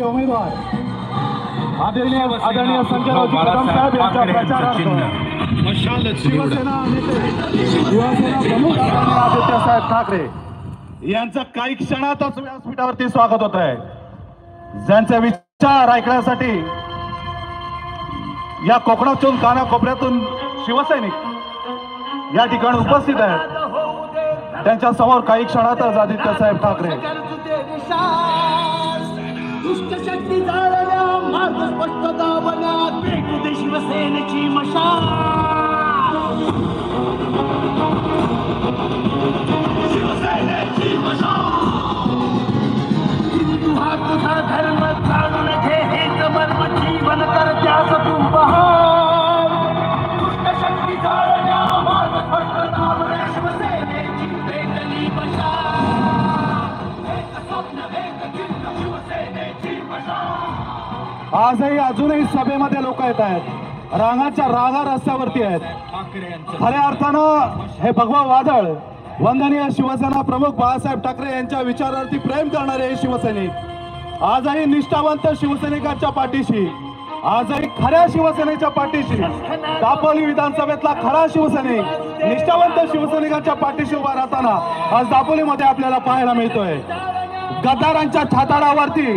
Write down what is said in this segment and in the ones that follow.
उमेदवार आदरणीय संजयरावजी कदम साहेब यांच्या प्रचारार्थ शिवसेना नेते युवासेना प्रमुख आदरणीय आदित्यसाहेब ठाकरे यांचं काही क्षणातच व्यासपीठावरती स्वागत होत आहे। ज्यांचे विचार ऐकण्यासाठी या कोकणातून कानाकोपऱ्यातून शिवसैनिक या ठिकाणी उपस्थित आहेत। त्यांच्या समोर काही क्षणातच आदित्यसाहेब ठाकरे दुष्टशक्ती जाळल्या मार्ग स्पष्टता बन्यात पेटू शिवसेनेची मशाल। शिवसेनेची मशाल। हिंदू हा तुझा धर्म जाणून घे हेच मर्म जीवन कर त्यास तू बहाल। दुष्टशक्ती जाळल्या मार्ग स्पष्टता बन्यात शिवसेनेची पेटली मशाल। एक स्वप्न एक चिन्ह शिवसेनेची मशाल। आजही अजूनही सभेमध्ये लोक येत आहेत, रांगाच्या रांगा रस्त्यावरती आहेत। खऱ्या अर्थानं हे भगवा वादळ वंदनीय शिवसेना प्रमुख बाळासाहेब ठाकरे यांच्या विचारार्थी प्रेम करणारे हे शिवसैनिक आजही निष्ठावंत शिवसैनिकांच्या पाठीशी, आजही खऱ्या शिवसेनेच्या पाठीशी, दापोली विधानसभेतला खरा शिवसैनिक निष्ठावंत शिवसैनिकांच्या पाठीशी उभा राहताना आज दापोलीमध्ये आपल्याला पाहायला मिळतोय। गद्दारांच्या छाताडावरती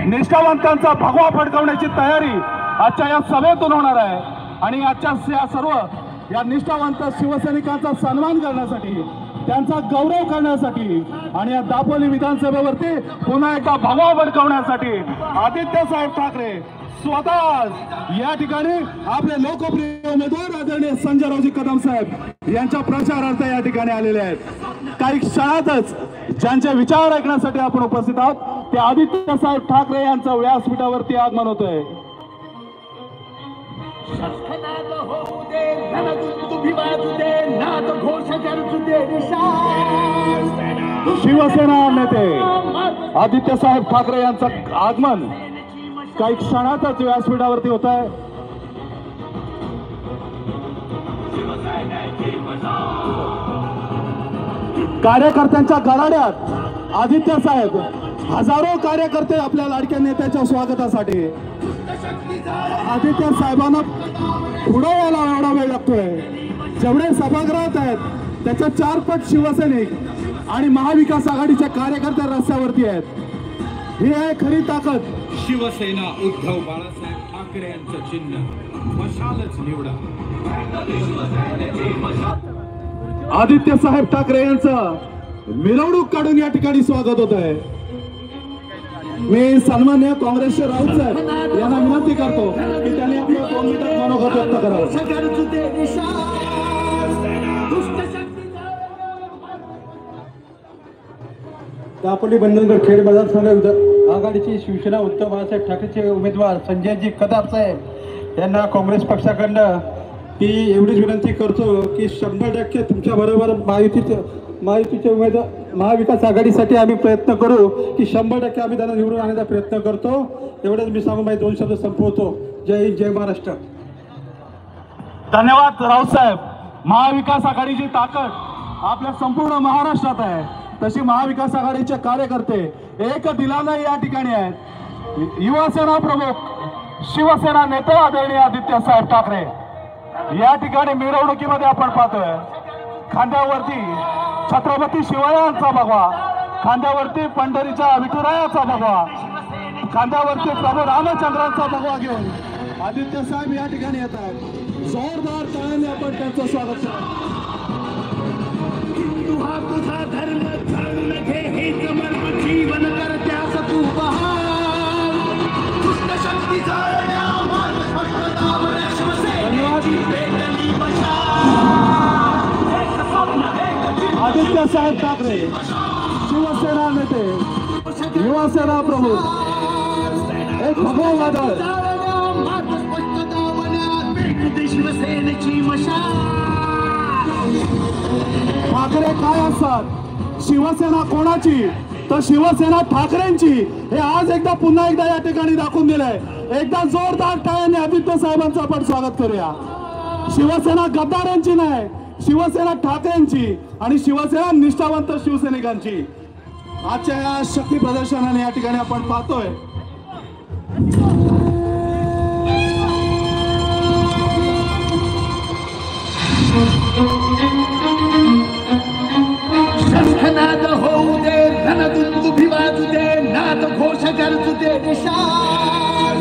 निष्ठावंतांचा भगवा फडकवण्याची तयारी आजच्या या सभेतून होणार आहे आणि आजच्या या सर्व या निष्ठावंत शिवसैनिकांचा सन्मान करण्यासाठी, त्यांचा गौरव करण्यासाठी आणि या दापोली विधानसभेवरती पुन्हा एकदा भगवा फडकवण्यासाठी आदित्यसाहेब ठाकरे स्वतः या ठिकाणी आपले लोकप्रिय उमेदवार आदरणीय संजयरावजी कदम साहेब यांच्या प्रचारार्थ या ठिकाणी आलेले आहेत। काही क्षणातच ज्यांचे विचार ऐकण्यासाठी आपण उपस्थित आहोत ते आदित्यसाहेब ठाकरे यांचं व्यासपीठावरती आगमन होतंय। शिवसेना नेते आदित्यसाहेब ठाकरे यांचं आगमन काही क्षणातच व्यासपीठावरती होत आहे। कार्यकर्त्यांच्या गराड्यात आदित्य साहेब, हजारो कार्यकर्ते आपल्या लाडक्या नेत्याच्या स्वागतासाठी। आदित्य साहेबांना पुढे यायला एवढा वेळ लागतोय, जेवढे सभागृहात आहेत त्याच्या 4 पट शिवसैनिक आणि महाविकास आघाडीचे कार्यकर्ते रस्त्यावरती आहेत। ही आहे खरी ताकद। शिवसेना उद्धव बाळासाहेब ठाकरे यांचं चिन्ह मशालच निवडा। आदित्य साहेब ठाकरे यांचं मिरवणूक काढून या ठिकाणी स्वागत होत आहे। मी सन्मान्य काँग्रेसचे राऊत साहेब यांना विनंती करतो की त्यांनी आपलं 2 मिनिट मनोगत व्यक्त करावं। दापोली बंधनगड खेड मतदारसंघ आघाडीचे शिवसेना उद्धव बाळासाहेब ठाकरेचे उमेदवार संजयजी कदम साहेब यांना काँग्रेस पक्षाकडनं ती एवढीच विनंती करतो की 100% तुमच्याबरोबर महायुतीचे उमेदवार महाविकास आघाडीसाठी आम्ही प्रयत्न करू की 100% आम्ही त्यांना निवडून आणण्याचा प्रयत्न करतो। एवढंच मी सांगून माझे 2 शब्द संपवतो। जय हिंद, जय महाराष्ट्र। धन्यवाद राऊत साहेब। महाविकास आघाडीची ताकद आपल्या संपूर्ण महाराष्ट्रात आहे, तशी महाविकास आघाडीचे कार्यकर्ते एक दिलानं या ठिकाणी आहेत। युवासेना प्रमुख शिवसेना नेते आदरणीय आदित्यसाहेब ठाकरे या ठिकाणी मिरवणुकीमध्ये आपण पाहतोय। खांद्यावरती छत्रपती शिवरायांचा भगवा, खांद्यावरती पंढरीच्या विठुरायाचा भगवा, खांद्यावरती प्रभू रामचंद्रांचा भगवा घेऊन आदित्य साहेब या ठिकाणी येत आहेत। जोरदार टाळ्यांनी आपण त्यांचं स्वागत करू। हिंदू हा तुझा धर्म जाणून घे हेच मर्म जीवन कर त्यास तू बहाल। दुष्टशक्ती जाळल्या मार्ग स्पष्टता बन्यात शिवसेनेची पेटली मशाल। एक स्वप्न एक चिन्ह आदित्य साहेब ठाकरे शिवसेना नेते युवासेना प्रमुख एक भगवा वादळ मार्ग स्पष्टता बन्यात पेटू शिवसेनेची मशाल। ठाकरे काय असतात, शिवसेना कोणाची तर शिवसेना ठाकरेंची, हे आज पुन्हा एकदा या ठिकाणी दाखवून दिलंय। एकदा जोरदार टाळ्याने आदित्य साहेबांचं आपण स्वागत करूया। शिवसेना गद्दारांची नाही, शिवसेना ठाकरेंची आणि शिवसेना निष्ठावंत शिवसैनिकांची आजच्या या शक्ती प्रदर्शनाने या ठिकाणी आपण पाहतोय शंखनाद होऊ दे, रणदुंदुभी वाजू दे, नाद घोष गरजू दे निशाण.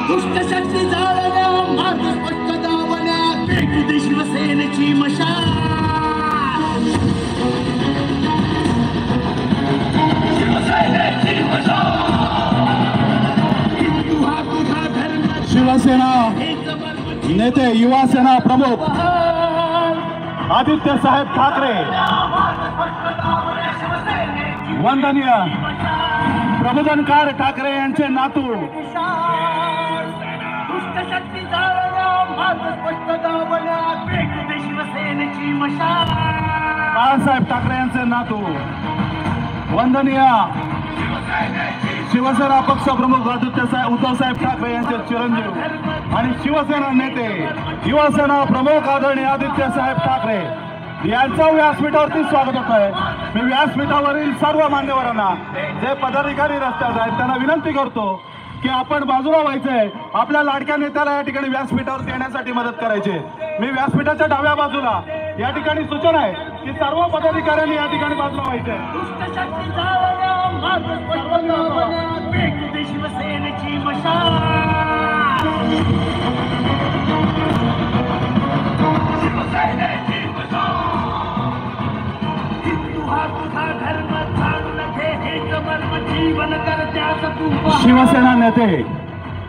दुष्ट शक्ती जाळण्या, मार्ग स्पष्ट दावण्या, पेटू दे शिवसेनेची मशाल. शिवसेनेची मशाल. हिंदू हा तुझा धर्म, शिवसेना हेच मर्म नेते युवा सेना प्रमुख जीवन. आदित्य साहेब ठाकरे, वंदनीय प्रबोधनकार ठाकरे यांचे नातू दुष्ट शक्ती जाळण्या, मार्ग स्पष्ट दावण्या, पेटू दे शिवसेनेची मशाल. बाळासाहेब ठाकरे यांचे नातू वंदनीय शिवसेना पक्ष प्रमुख आदित्य साहेब उद्धव साहेब ठाकरे यांचे चिरंजीव आणि शिवसेना नेते युवासेना प्रमुख आदरणीय आदित्य साहेब ठाकरे यांचं व्यासपीठावरती स्वागत होत आहे. मी व्यासपीठावरील सर्व मान्यवरांना, जे पदाधिकारी रस्त्यात आहेत, त्यांना विनंती करतो की आपण बाजूला व्हायचंय. आपल्या लाडक्या नेत्याला या ठिकाणी व्यासपीठावरती येण्यासाठी मदत करायची. मी व्यासपीठाच्या डाव्या बाजूला या ठिकाणी सूचना आहे की सर्व पदाधिकाऱ्यांनी या ठिकाणी बाजूला व्हायचंय. दुष्ट शक्ती जाळण्या, मार्ग स्पष्ट दावण्या, पेटू दे शिवसेनेची मशाल. शिवसेनेची मशाल. हिंदू हा तुझा धर्म, जाणून घे हेच मर्म जीवन कर त्यास तू बहाल. शिवसेना नेते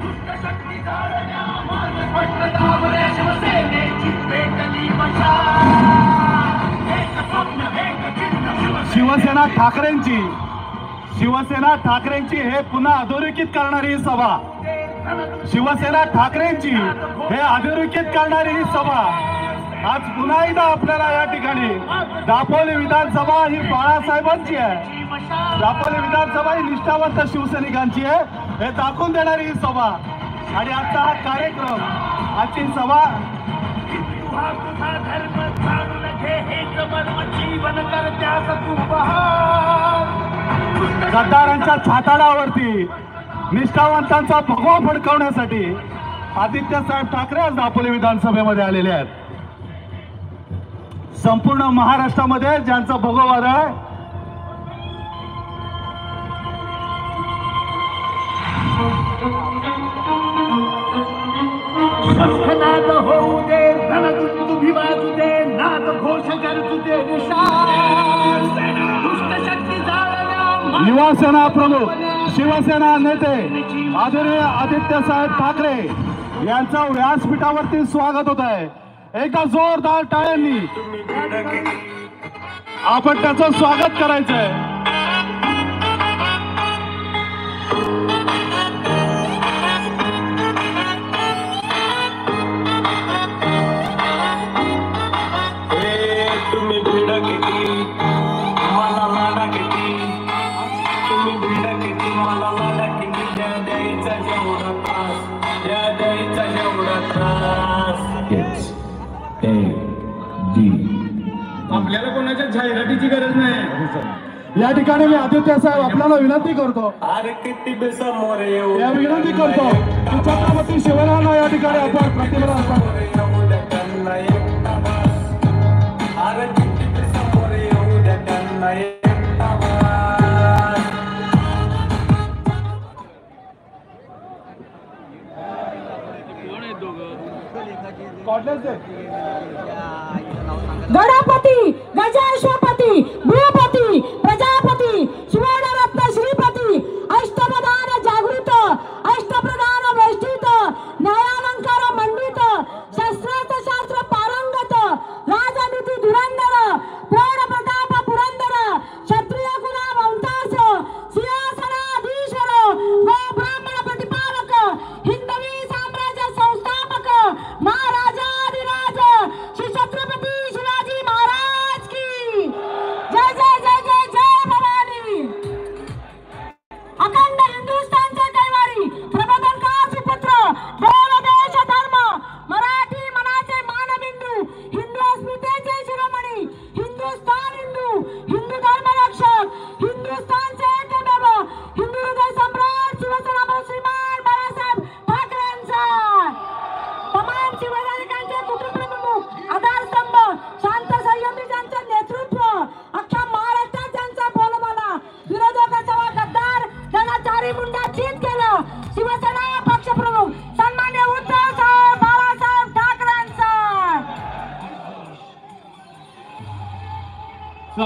दुष्ट शक्ती जाळण्या, मार्ग स्पष्ट दावण्या, शिवसेनेची पेटली मशाल. एक स्वप्न, एक चिन्ह, शिवसेना ठाकरेंची हे पुन्हा अधोरेखित करणारी ही सभा. शिवसेना ठाकरेंची हे अधोरेखित करणारी ही सभा आज पुन्हा एकदा आपल्याला या ठिकाणी दापोली विधानसभा ही बाळासाहेबांची आहे. दापोली विधानसभा ही निष्ठावंत शिवसैनिकांची आहे हे दाखवून देणारी ही सभा. आणि आजचा हा कार्यक्रम, आजची सभा हा तुझा धर्म, जाणून घे हेच मर्म जीवन कर त्यास तू बहाल. गद्दारांच्या छाताडावरती निष्ठावंतांचा भगवा फडकवण्यासाठी आदित्य साहेब ठाकरे आज दापोली विधानसभेमध्ये आलेले आहेत. संपूर्ण महाराष्ट्रामध्ये ज्यांचा भगवा वादळ आहे, शंखनाद होऊ दे, रणदुंदुभी वाजू दे, नाद घोष गरजू दे निशाण. दुष्ट शक्ती जाळण्या, युवा सेना प्रमुख शिवसेना नेते आदरणीय आदित्य साहेब ठाकरे यांचं व्यासपीठावरती स्वागत होत आहे. एकदा जोरदार टाळ्यांनी आपण त्याचं स्वागत करायचंय. तुम्ही भिड किती मला लाडा किती, तुम्ही भिड किती मला लाडा किती, त्या द्यायचा जेवढा त्रास, त्या द्यायचा जेवढा त्रास. आपल्याला कोणाच्या जाहिरातीची गरज नाही. या ठिकाणी मी आदित्य साहेब आपल्याला विनंती करतो, अरे किती बी समोर येऊ या विनंती करतो की छत्रपती शिवरायांना या ठिकाणी आपण प्रतिमा येऊ द्या त्यांना एकटा बस. अरे किती बी समोर येऊ द्या त्यांना एकटा बस. गणपती, गजाश्वपती, भूपती, प्रजापती, सुवर्णरत्न श्रीपती, अष्टप्रधान जागृत, अष्टप्रधान वेष्टित, न्यायालंकार मंडित, शस्त्रास्त्र शास्त्र पारंगत, राजनीती धुरंधर, प्रौढ प्रताप पुरंदर, क्षत्रिय कुला वंतास, सिंहासनाधीश्वर व ब्राह्मण प्रतिपालक, हिंदवी साम्राज्य संस्थापक, महाराजाधिराज श्री छत्रपती शिवाजी महाराज की जय जय.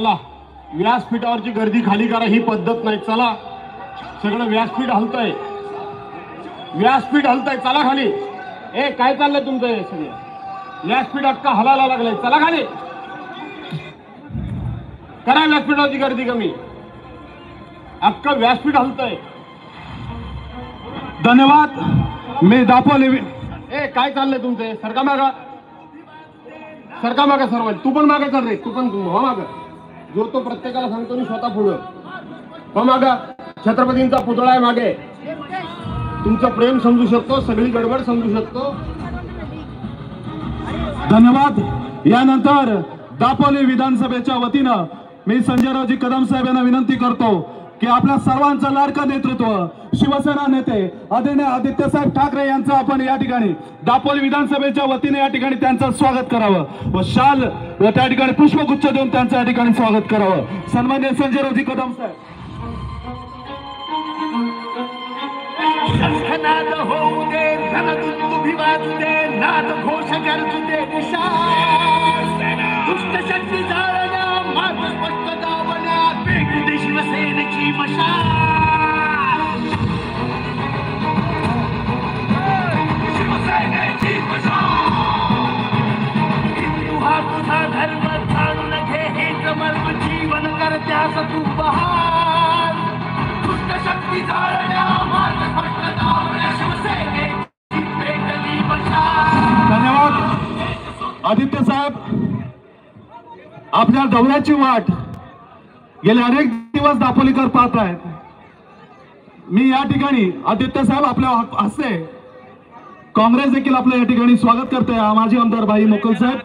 चला व्यासपीठावरची गर्दी खाली करा, ही पद्धत नाही. चला सगळं व्यासपीठ हलतंय, व्यासपीठ हलतंय, चला खाली. ए काय चाललंय तुमचं हे सगळं? व्यासपीठ अक्का हलायला लागलंय, चला खाली. करा व्यासपीठावरची गर्दी कमी, अक्का व्यासपीठ हलतंय. धन्यवाद. मी दापोली ए काय चाललंय तुमचं हे? सरका मागा, सरका मागा सर्व. तू पण मागे चाल रे, तू पण हो मागा. जो तो प्रत्येकाला सांगतो मी स्वतः पुढं हो मागा. छत्रपतींचा पुतळा आहे मागे. तुमचं प्रेम समजू शकतो, सगळी गडबड समजू शकतो. धन्यवाद. यानंतर दापोली विधानसभेच्या वतीनं मी संजयरावजी कदम साहेब यांना विनंती करतो की आपल्या सर्वांचं लाडकं नेतृत्व शिवसेना नेते आदरणीय आदित्यसाहेब ठाकरे यांचं आपण या ठिकाणी दापोली विधानसभेच्या वतीने या ठिकाणी त्यांचं स्वागत करावं व शाल व त्या ठिकाणी पुष्पगुच्छ देऊन त्यांचं या ठिकाणी स्वागत करावं. सन्माननीय संजयरावजी कदम साहेब. शंखनाद होऊ दे, रणदुंदुभी वाजू दे, नाद घोष गरजू दे निशाण. दुष्ट शक्ती जाळण्या, मार्ग स्पष्ट दावण्या, पेटू दे शिवसेनेची मशाल. शिवसेनेची मशाल. हिंदू हा तुझा धर्म, जाणून घे हेच मर्म, जीवन कर त्यास तू बहाल. दुष्ट शक्ती जाळण्या, मार्ग स्पष्ट दावण्या, शिवसेनेची पेटली मशाल. धन्यवाद. आदित्य साहेब, आपल्या दौऱ्याची वाट गेले अनेक दिवस दापोलीकर पाहत आहेत. मी या ठिकाणी आदित्य साहेब आपल्या हस्ते काँग्रेस देखील आपलं या ठिकाणी स्वागत करते. माजी आमदार भाई मोकल साहेब,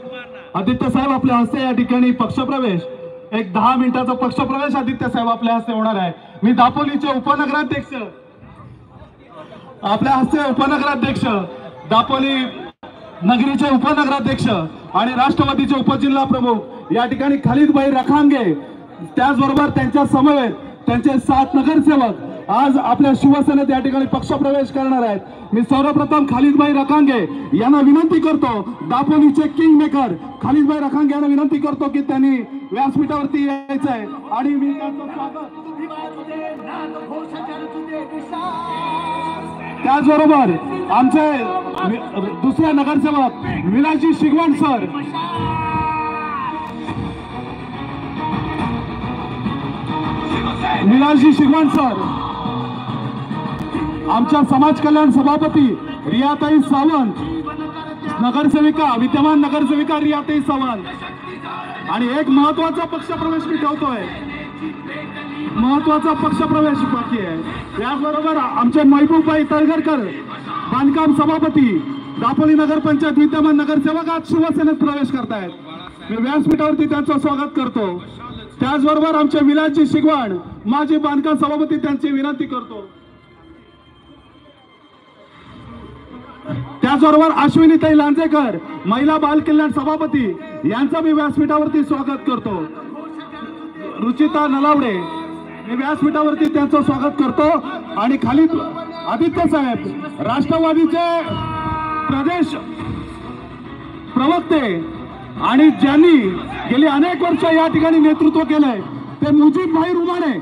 आदित्य साहेब आपल्या हस्ते या ठिकाणी पक्षप्रवेश, एक 10 मिनिटाचा पक्षप्रवेश आदित्य साहेब आपल्या हस्ते होणार आहे. मी दापोलीचे उपनगराध्यक्ष, आपल्या हस्ते उपनगराध्यक्ष, दापोली नगरीचे उपनगराध्यक्ष आणि राष्ट्रवादीचे उपजिल्हा प्रमुख या ठिकाणी खालिदभाई रखांगे, त्याचबरोबर त्यांच्या समवेत त्यांचे 7 नगरसेवक आज आपल्या शिवसेनेत या ठिकाणी पक्षप्रवेश करणार आहेत. मी सर्वप्रथम खालिदभाई रखांगे यांना विनंती करतो, दापोलीचे किंग मेकर खालिदभाई रखांगे यांना विनंती करतो की त्यांनी व्यासपीठावरती यायचं आहे आणि मी त्यांचं स्वागत. त्याचबरोबर आमचे दुसरे नगरसेवक विलासजी शिगवण सर, विलासजी शिगवण सर, आमच्या समाज कल्याण सभापती रियाताई सावंत, नगरसेविका विद्यमान नगरसेविका रियाताई सावंत आणि एक महत्वाचा पक्षप्रवेश मी ठेवतोय, महत्वाचा पक्षप्रवेश बाकी आहे. याचबरोबर आमचे महबूबभाई तळगरकर, बांधकाम सभापती, दापोली नगरपंचायत विद्यमान नगरसेवक आज शिवसेनेत प्रवेश करतायत. मी व्यासपीठावरती त्यांचं स्वागत करतो. त्याचबरोबर आमचे विलासजी शिगवण, माजी बांधकाम सभापती, त्यांची विनंती करतो. त्याचबरोबर अश्विनीताई लांजेकर, महिला बाल कल्याण सभापती, यांचं मी व्यासपीठावरती स्वागत करतो. रुचिता नलावडे, मी व्यासपीठावरती त्यांचं स्वागत करतो. आणि खाली आदित्य साहेब, राष्ट्रवादीचे प्रदेश प्रवक्ते आणि ज्यांनी गेली अनेक वर्ष या ठिकाणी नेतृत्व केलंय ते मुजीबभाई रुमाने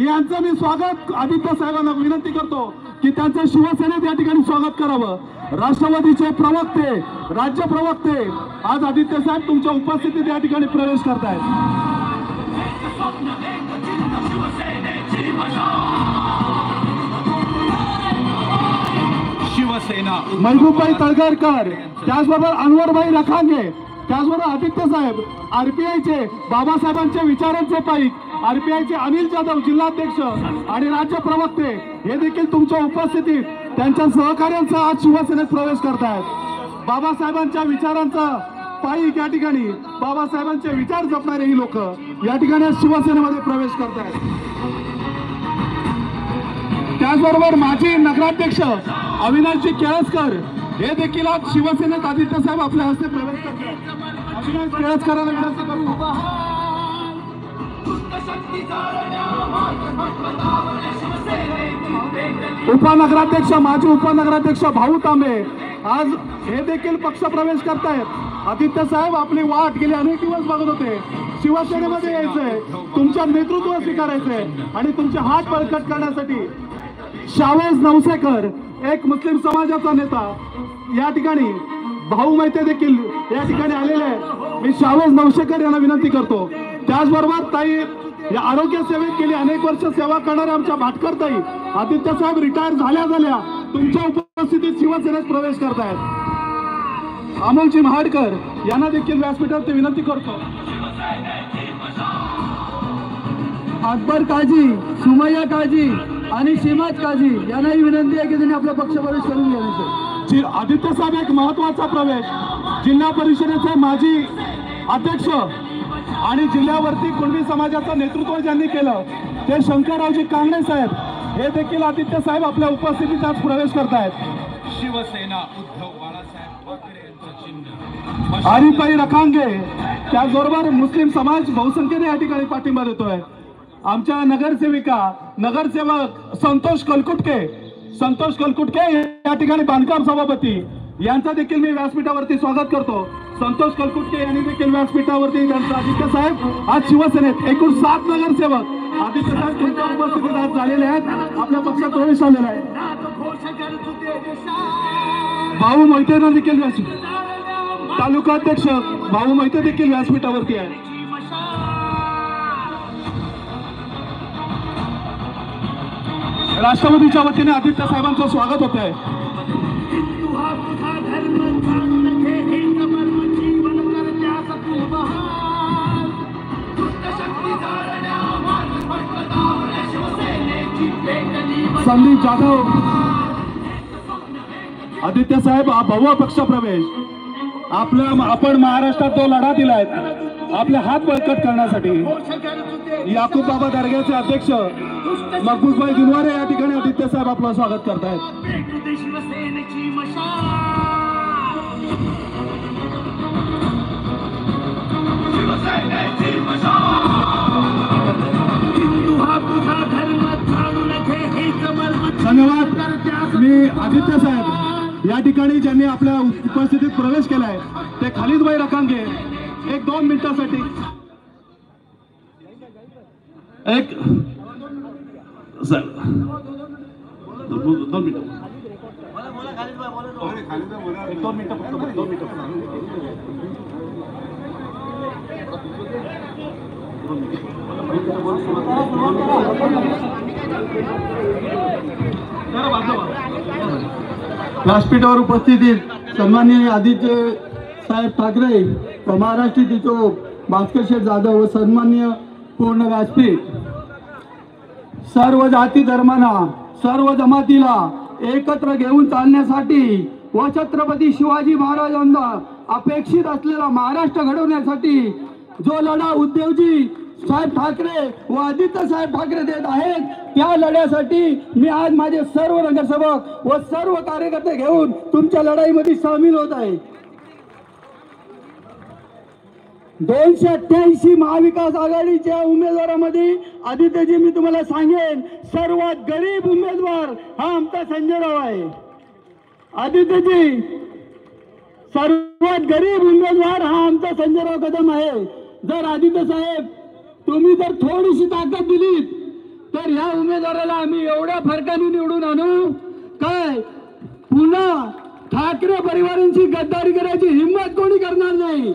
यांचं मी स्वागत आदित्य साहेबांना विनंती करतो की त्यांचं शिवसेनेत या ठिकाणी स्वागत करावं. राष्ट्रवादीचे प्रवक्ते, राज्य प्रवक्ते आज आदित्य साहेब तुमच्या उपस्थितीत या ठिकाणी प्रवेश करतायत. शिवसेना महबूबभाई तळगरकर, त्याचबरोबर अनवरभाई रखांगे, त्याचबरोबर आदित्य साहेब, आरपीआयचे बाबासाहेबांचे विचारांचे पाईक, आरपीआयचे अनिल जाधव जिल्हाध्यक्ष आणि राज्य प्रवक्ते हे देखील तुमच्या उपस्थितीत त्यांच्या सहकार्यांचा आज शिवसेनेत प्रवेश करतायत. बाबासाहेबांच्या विचारांचा पाईक या ठिकाणी बाबासाहेबांचे विचार जपणारे ही लोक या ठिकाणी शिवसेनेमध्ये प्रवेश करतायत. त्याचबरोबर माजी नगराध्यक्ष अविनाशजी केळसकर हे देखील आज शिवसेनेत आदित्य साहेब आपल्या हस्ते प्रवेश करतात. अविनाश केळसकरांना विनंती करू. उपनगराध्यक्ष, माजी उपनगराध्यक्ष भाऊ तांबे आज हे देखील पक्षप्रवेश करतायत. आदित्य साहेब आपली वाट गेली अनेक दिवस बघत होते, शिवसेनेमध्ये यायचंय, तुमच्या नेतृत्व स्वीकारायचंय आणि तुमचे हात बळकट करण्यासाठी शावेज नवसेकर, एक मुस्लिम समाजाचा नेता, या ठिकाणी भाऊ मैते देखील या ठिकाणी आलेले आहे. मी शावेज नवसेकर यांना विनंती करतो. त्याचबरोबर ताई या आरोग्य सेवेत गेली अनेक वर्ष सेवा करणाऱ्या आमच्या भाटकर ताई आदित्य साहेब रिटायर झाल्या तुमच्या उपस्थितीत शिवसेनेत प्रवेश करतायत. अमोलजी महाडकर यांना देखील व्यासपीठावरती विनंती करतो. अकबर काजी, सुमय्या काजी आणि सीमाज काजी यांनाही विनंती आहे की त्यांनी आपला पक्ष प्रवेश करून घ्यायचं. आदित्य साहेब एक महत्वाचा प्रवेश, जिल्हा परिषदेचे माजी अध्यक्ष आणि जिल्ह्यावरती कुणबी समाजाचं नेतृत्व ज्यांनी केलं ते शंकररावजी कांगणे साहेब हे देखील आदित्य साहेब आपल्या उपस्थितीत आज प्रवेश करतायत. शिवसेना उद्धव बाळासाहेब ठाकरे यांचं चिन्ह हरिताई रखांगे, त्याचबरोबर मुस्लिम समाज बहुसंख्येने या ठिकाणी पाठिंबा देतोय. आमच्या नगरसेवक संतोष कलकुटके या ठिकाणी बांधकाम सभापती यांचा देखील मी व्यासपीठावरती स्वागत करतो. संतोष कलकुटके यांनी देखील व्यासपीठावरती त्यांचा आदित्य साहेब आज शिवसेनेत एकूण 7 नगरसेवक आदित्य साहेब तुमच्या उपस्थितीत आज झालेले आहेत, आपल्या पक्षात प्रवेश झालेला आहे. भाऊ मोहितेंना देखील तालुका अध्यक्ष भाऊ मोहिते देखील व्यासपीठावरती आहे. राष्ट्रवादीच्या वतीने आदित्य साहेबांचं स्वागत होत आहे. संदीप जाधव, आदित्य साहेब भव्य पक्ष प्रवेश, आपण महाराष्ट्रात तो लढा दिलाय आपले हात बळकट करण्यासाठी. याकूब बाबा दर्ग्याचे अध्यक्ष मकबूलभाई जुनवारे या ठिकाणी आदित्य साहेब आपलं स्वागत करतायत. धन्यवाद. मी आदित्य साहेब या ठिकाणी ज्यांनी आपल्या उपस्थितीत प्रवेश केलाय ते खालिदभाई रखांगे 1-2 मिनिटांसाठी सर 2 मिनिटं. व्यासपीठावर उपस्थित सन्माननीय आदित्य साहेब ठाकरे, महाराष्ट्र तिथो भास्कर शेठ जाधव व सन्माननीय पूर्ण व्यासपीठ, सर्व जाती धर्मांना सर्व जमातीला एकत्र घेऊन चालण्यासाठी व छत्रपती शिवाजी महाराजांना अपेक्षित असलेला महाराष्ट्र घडवण्यासाठी जो लढा उद्धवजी साहेब ठाकरे व आदित्य साहेब ठाकरे देत आहेत, त्या लढ्यासाठी मी आज माझे सर्व नगरसेवक व सर्व कार्यकर्ते घेऊन तुमच्या लढाईमध्ये सामील होत आहे. 288 महाविकास आघाडीच्या उमेदवारामध्ये आदित्यजी मी तुम्हाला सांगेन सर्वात गरीब उमेदवार हा आमचा संजयराव आहे. आदित्यजी सर्वात गरीब उमेदवार हा आमचा संजयराव कदम आहे. जर आदित्य साहेब तुम्ही जर थोडीशी ताकद दिलीत तर ह्या उमेदवाराला आम्ही एवढ्या फरकाने निवडून आणू काय पुन्हा ठाकरे परिवारांची गद्दारी करायची हिंमत कोणी करणार नाही.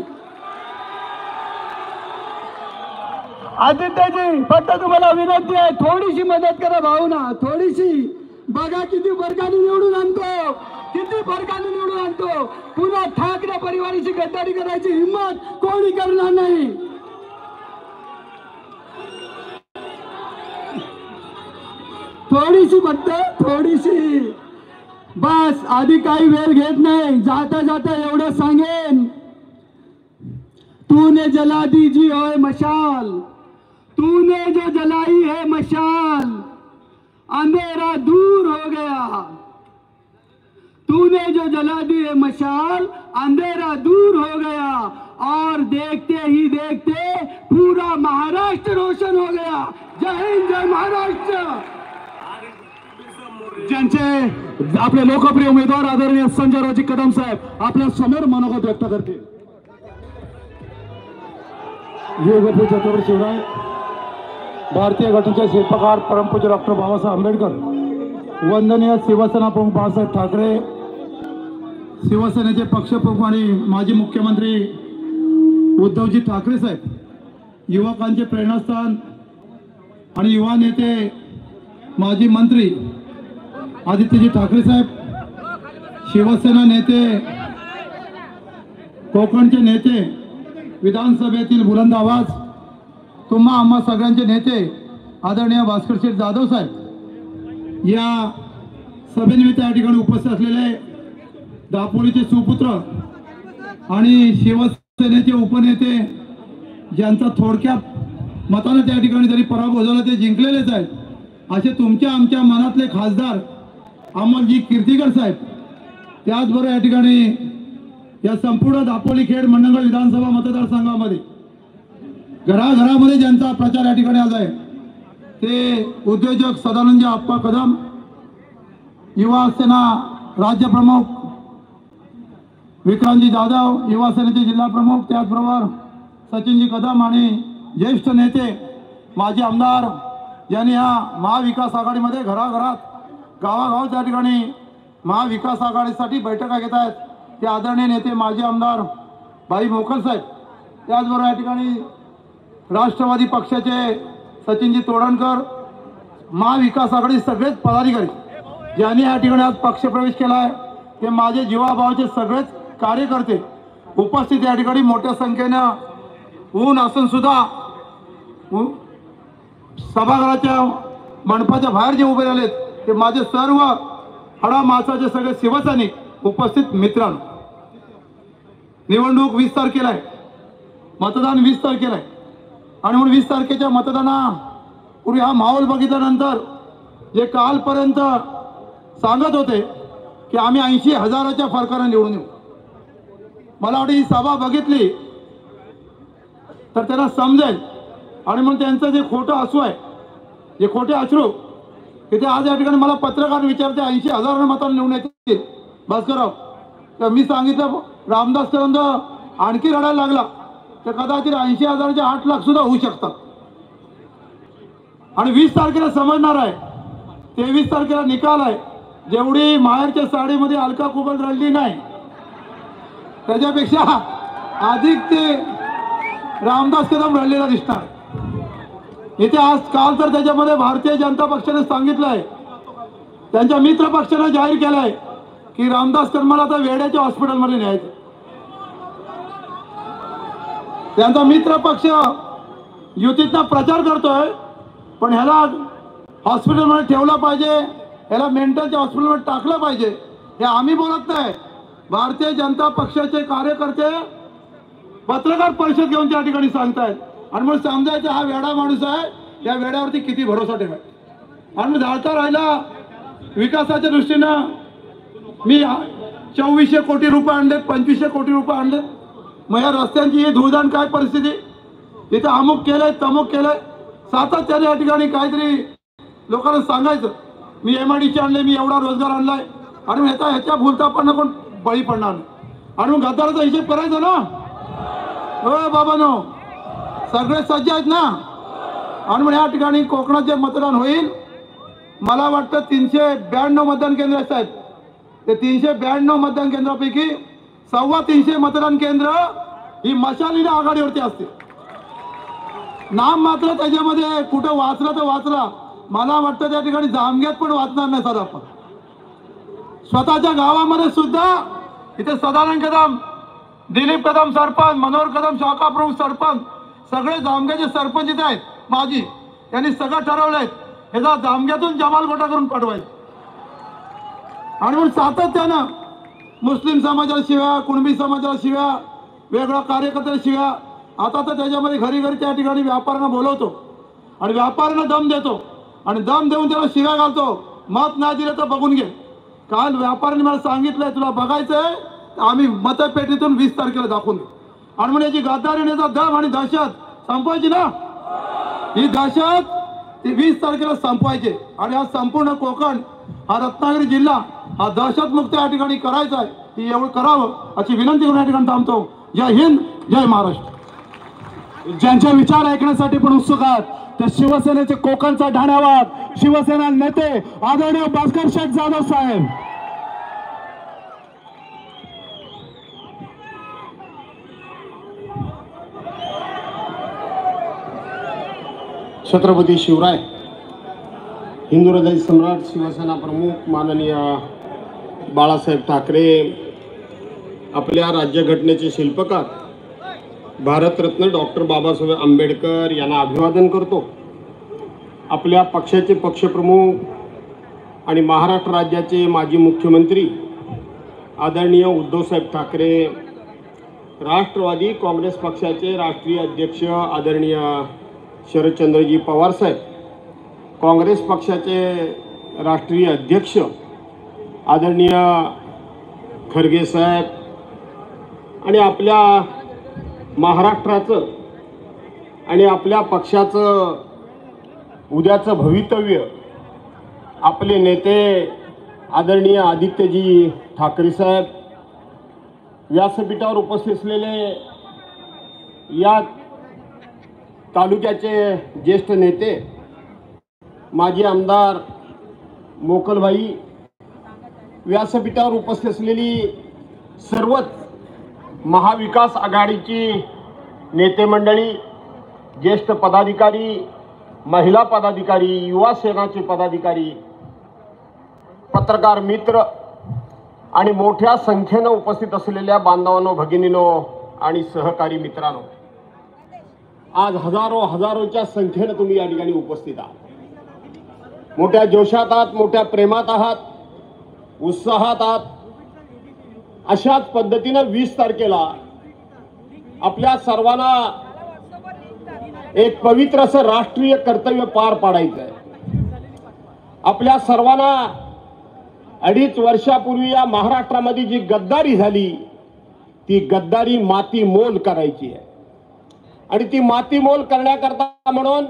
आदित्यजी फक्त तुम्हाला विनंती आहे, थोडीशी मदत करा भाऊना, थोडीशी. बघा किती फरकाने निवडून आणतो, किती फरकाने निवडून आणतो. पुन्हा ठाकरे परिवाराची गद्दारी करायची हिंमत कोणी करणार नाही. थोडीशी फक्त थोडीशी बस. आधी काही वेळ घेत नाही, जाता जाता एवढं सांगेन, तूने जला दी जी होय मशाल, तूने जो जलाई है मशाल, अंधेरा दूर हो गया. तूने जो जला दी है मशाल, अंधेरा दूर हो गया और देखते ही देखते पूरा महाराष्ट्र रोशन हो गया. जय हिंद, जय महाराष्ट्र. ज्यांचे आपले लोकप्रिय उमेदवार आदरणीय संजयरावजी कदम साहेब आपल्या समोर मनोगत व्यक्त करतील. योगपूज्य छत्रपती शिवराय, भारतीय घटनेचे शिल्पकार परमपूज्य डॉक्टर बाबासाहेब आंबेडकर, वंदनीय शिवसेना प्रमुख बाळासाहेब ठाकरे, शिवसेनेचे पक्षप्रमुख आणि माजी मुख्यमंत्री उद्धवजी ठाकरे साहेब, युवकांचे प्रेरणास्थान आणि युवा नेते माजी मंत्री आदित्यजी ठाकरे साहेब, शिवसेना नेते, कोकणचे नेते, विधानसभेतील बुलंद आवाज, तुम्हा आम्हा सगळ्यांचे नेते आदरणीय भास्कर शेठ जाधव साहेब, या सभेनिमित्त या ठिकाणी उपस्थित असलेले दापोलीचे सुपुत्र आणि शिवसेनेचे उपनेते, ज्यांचा थोडक्यात मताने त्या ठिकाणी जरी पराभव झाला ते जिंकलेलेच आहेत, असे तुमच्या आमच्या मनातले खासदार अमोलजी कीर्तीकर साहेब, त्याचबरोबर या ठिकाणी या संपूर्ण दापोली खेड मंडणगड विधानसभा मतदारसंघामध्ये घराघरामध्ये ज्यांचा प्रचार या ठिकाणी आज आहे ते उद्योजक सदानंद आप्पा कदम, युवा सेना राज्य प्रमुख विक्रांतजी जाधव, युवा सेनेचे जिल्हा प्रमुख, त्याचबरोबर सचिनजी कदम आणि ज्येष्ठ नेते माजी आमदार यांनी या महाविकास आघाडीमध्ये घराघरात गावागाव त्या ठिकाणी महाविकास आघाडीसाठी बैठका घेत आहेत ते आदरणीय नेते माजी आमदार भाई मोखल साहेब, त्याचबरोबर या ठिकाणी राष्ट्रवादी पक्षाचे सचिनजी तोडणकर, महाविकास आघाडी सगळेच पदाधिकारी ज्यांनी या ठिकाणी आज पक्षप्रवेश केला आहे ते माझे जीवाभावाचे सगळेच कार्यकर्ते उपस्थित या ठिकाणी मोठ्या संख्येनं ऊन असून सुद्धा सभागृहाच्या मंडपाच्या बाहेर जे उभे राहिलेत ते माझे सर्व हडा मासाचे सगळे शिवसैनिक उपस्थित मित्रांनो, निवडणूक 20 तारखेला आहे, मतदान 20 तारखेला आहे आणि म्हणून 20 तारखेच्या मतदानापूर्वी हा माहोल बघितल्यानंतर जे कालपर्यंत सांगत होते की आम्ही 80,000च्या फरकाने निवडून येऊ, मला वाटतं ही सभा बघितली तर त्यांना समजेल आणि म्हणून त्यांचं जे खोटं अश्रू आहे, जे खोटे अश्रू की ते आज या ठिकाणी मला पत्रकार विचारते 80,000 मतांनी निवडून येतील भास्करराव, तर मी सांगितलं रामदास पर्यंत आणखी रडायला लागला तर कदाचित 80,000चे 8 लाख सुद्धा होऊ शकतात आणि 20 तारखेला समजणार आहे, 23 तारखेला निकाल आहे, जेवढी माहेरच्या साडीमध्ये अलका कुबल रडली नाही त्याच्यापेक्षा अधिक ते रामदास कदम रडलेला दिसणार इथे आज काल. तर त्याच्यामध्ये भारतीय जनता पक्षाने सांगितलं आहे, त्यांच्या मित्र पक्षाने जाहीर केलं आहे की रामदास कदमाला आता वेड्याच्या हॉस्पिटलमध्ये न्यायचं. त्यांचा मित्र पक्ष युतीतला प्रचार करतोय पण ह्याला हॉस्पिटलमध्ये ठेवला पाहिजे, ह्याला मेंटलच्या हॉस्पिटलमध्ये टाकलं पाहिजे, हे आम्ही बोलत नाही. भारतीय जनता पक्षाचे कार्यकर्ते पत्रकार परिषद घेऊन त्या ठिकाणी सांगतायत आणि मग समजायचं हा वेडा माणूस आहे, या वेड्यावरती किती भरोसा ठेवायचा. आणि धावता राहिला विकासाच्या दृष्टीनं मी 2400 कोटी रुपये आणले, 2500 कोटी रुपये आणले, मग या रस्त्यांची ही धुळदाण काय परिस्थिती, इथं अमुक केलंय तमुक केलंय, सातत्याने या ठिकाणी काहीतरी लोकांना सांगायचं मी MIDC आणले, मी एवढा रोजगार आणलाय आणि ह्याच्या भूलतापांना कोण बळी पडणार नाही आणि मग गद्दाराचा हिशेब करायचा ना. हो बाबांनो, सगळे सज्ज आहेत ना. आणि मग या ठिकाणी कोकणात जे मतदान होईल मला वाटतं 392 मतदान केंद्र आहेत. ते 392 मतदान केंद्रापैकी 325 मतदान केंद्र ही मशालीने आघाडीवरती असते. नाम मात्र त्याच्यामध्ये कुठं वाचला तर वाचला, मला वाटतं त्या ठिकाणी जामग्यात पण वाचणार नाही सर. आपण स्वतःच्या गावामध्ये सुद्धा इथे सदानंद कदम, दिलीप कदम सरपंच, मनोहर कदम शाखा प्रमुख सरपंच, सगळे जामग्याचे सरपंच इथे आहेत माझी, त्यांनी सगळं ठरवलंय ह्याचा जामग्यातून जमाल गोटा करून पाठवायचं. आणि म्हणून सातत्यानं मुस्लिम समाजाला शिव्या, कुणबी समाजाला शिव्या, वेगळ्या कार्यकर्त्याला शिव्या, आता तर त्याच्यामध्ये घरी घरी त्या ठिकाणी व्यापाऱ्यांना बोलवतो आणि व्यापाऱ्यांना दम देतो आणि दम देऊन त्याला शिव्या घालतो. मत नाही दिलं तर बघून घे. काल व्यापाऱ्यांनी मला सांगितलंय तुला बघायचंय आम्ही मतपेटीतून 20 तारखेला दाखवून देऊ. आणि म्हणजे याची गद्दारी याचा दम आणि दहशत संपवायची ना, ही दहशत ती 20 तारखेला संपवायची. आणि हा संपूर्ण कोकण, हा रत्नागिरी जिल्हा हा दहशतमुक्त या ठिकाणी करायचा आहे, ती एवढं करावं अशी विनंती करून या ठिकाणी थांबतो. जय हिंद, जय महाराष्ट्र. ज्यांचे विचार ऐकण्यासाठी पण उत्सुक आहात ते शिवसेनेचे कोकणचा ढाण्यावाद शिवसेना नेते आदरणीय भास्कर शेठ जाधव साहेब. छत्रपती शिवराय हिंदू हृदय सम्राट शिवसेना प्रमुख माननीय बाळासाहेब ठाकरे आपल्या राज्यघटनेचे शिल्पकार भारतरत्न डॉक्टर बाबासाहेब आंबेडकर यांना अभिवादन करतो. आपल्या पक्षाचे पक्षप्रमुख आणि महाराष्ट्र राज्याचे माजी मुख्यमंत्री आदरणीय उद्धवसाहेब ठाकरे, राष्ट्रवादी काँग्रेस पक्षाचे राष्ट्रीय अध्यक्ष आदरणीय शरदचंद्रजी पवार साहेब, काँग्रेस पक्षाचे राष्ट्रीय अध्यक्ष आदरणीय खरगे साहेब आणि आपल्या महाराष्ट्राचं आणि आपल्या पक्षाचं उद्याचं भवितव्य आपले नेते आदरणीय आदित्यजी ठाकरे साहेब, व्यासपीठावर उपस्थित असलेले या तालुक्याचे ज्येष्ठ नेते माजी आमदार मोकलभाई, व्यासपीठावर उपस्थित असलेली सर्वच महाविकास आघाडीची नेते मंडळी, ज्येष्ठ पदाधिकारी, महिला पदाधिकारी, युवा सेनाचे पदाधिकारी, पत्रकार मित्र आणि मोठ्या संख्येनं उपस्थित असलेल्या बांधवांनो, भगिनींनो आणि सहकारी मित्रांनो, आज हजारोच्या संख्येनं तुम्ही या ठिकाणी उपस्थित आहात. मोठ्या जोशात आहात, मोठ्या प्रेमात आहात, उत्साहात आहात. अशाच पद्धतीनं 20 तारखेला आपल्या सर्वांना एक पवित्र असं राष्ट्रीय कर्तव्य पार पाडायचं आहे. आपल्या सर्वांना 2.5 वर्षापूर्वी या महाराष्ट्रामध्ये जी गद्दारी झाली ती गद्दारी मातीमोल करायची आहे आणि ती मातीमोल करण्याकरता म्हणून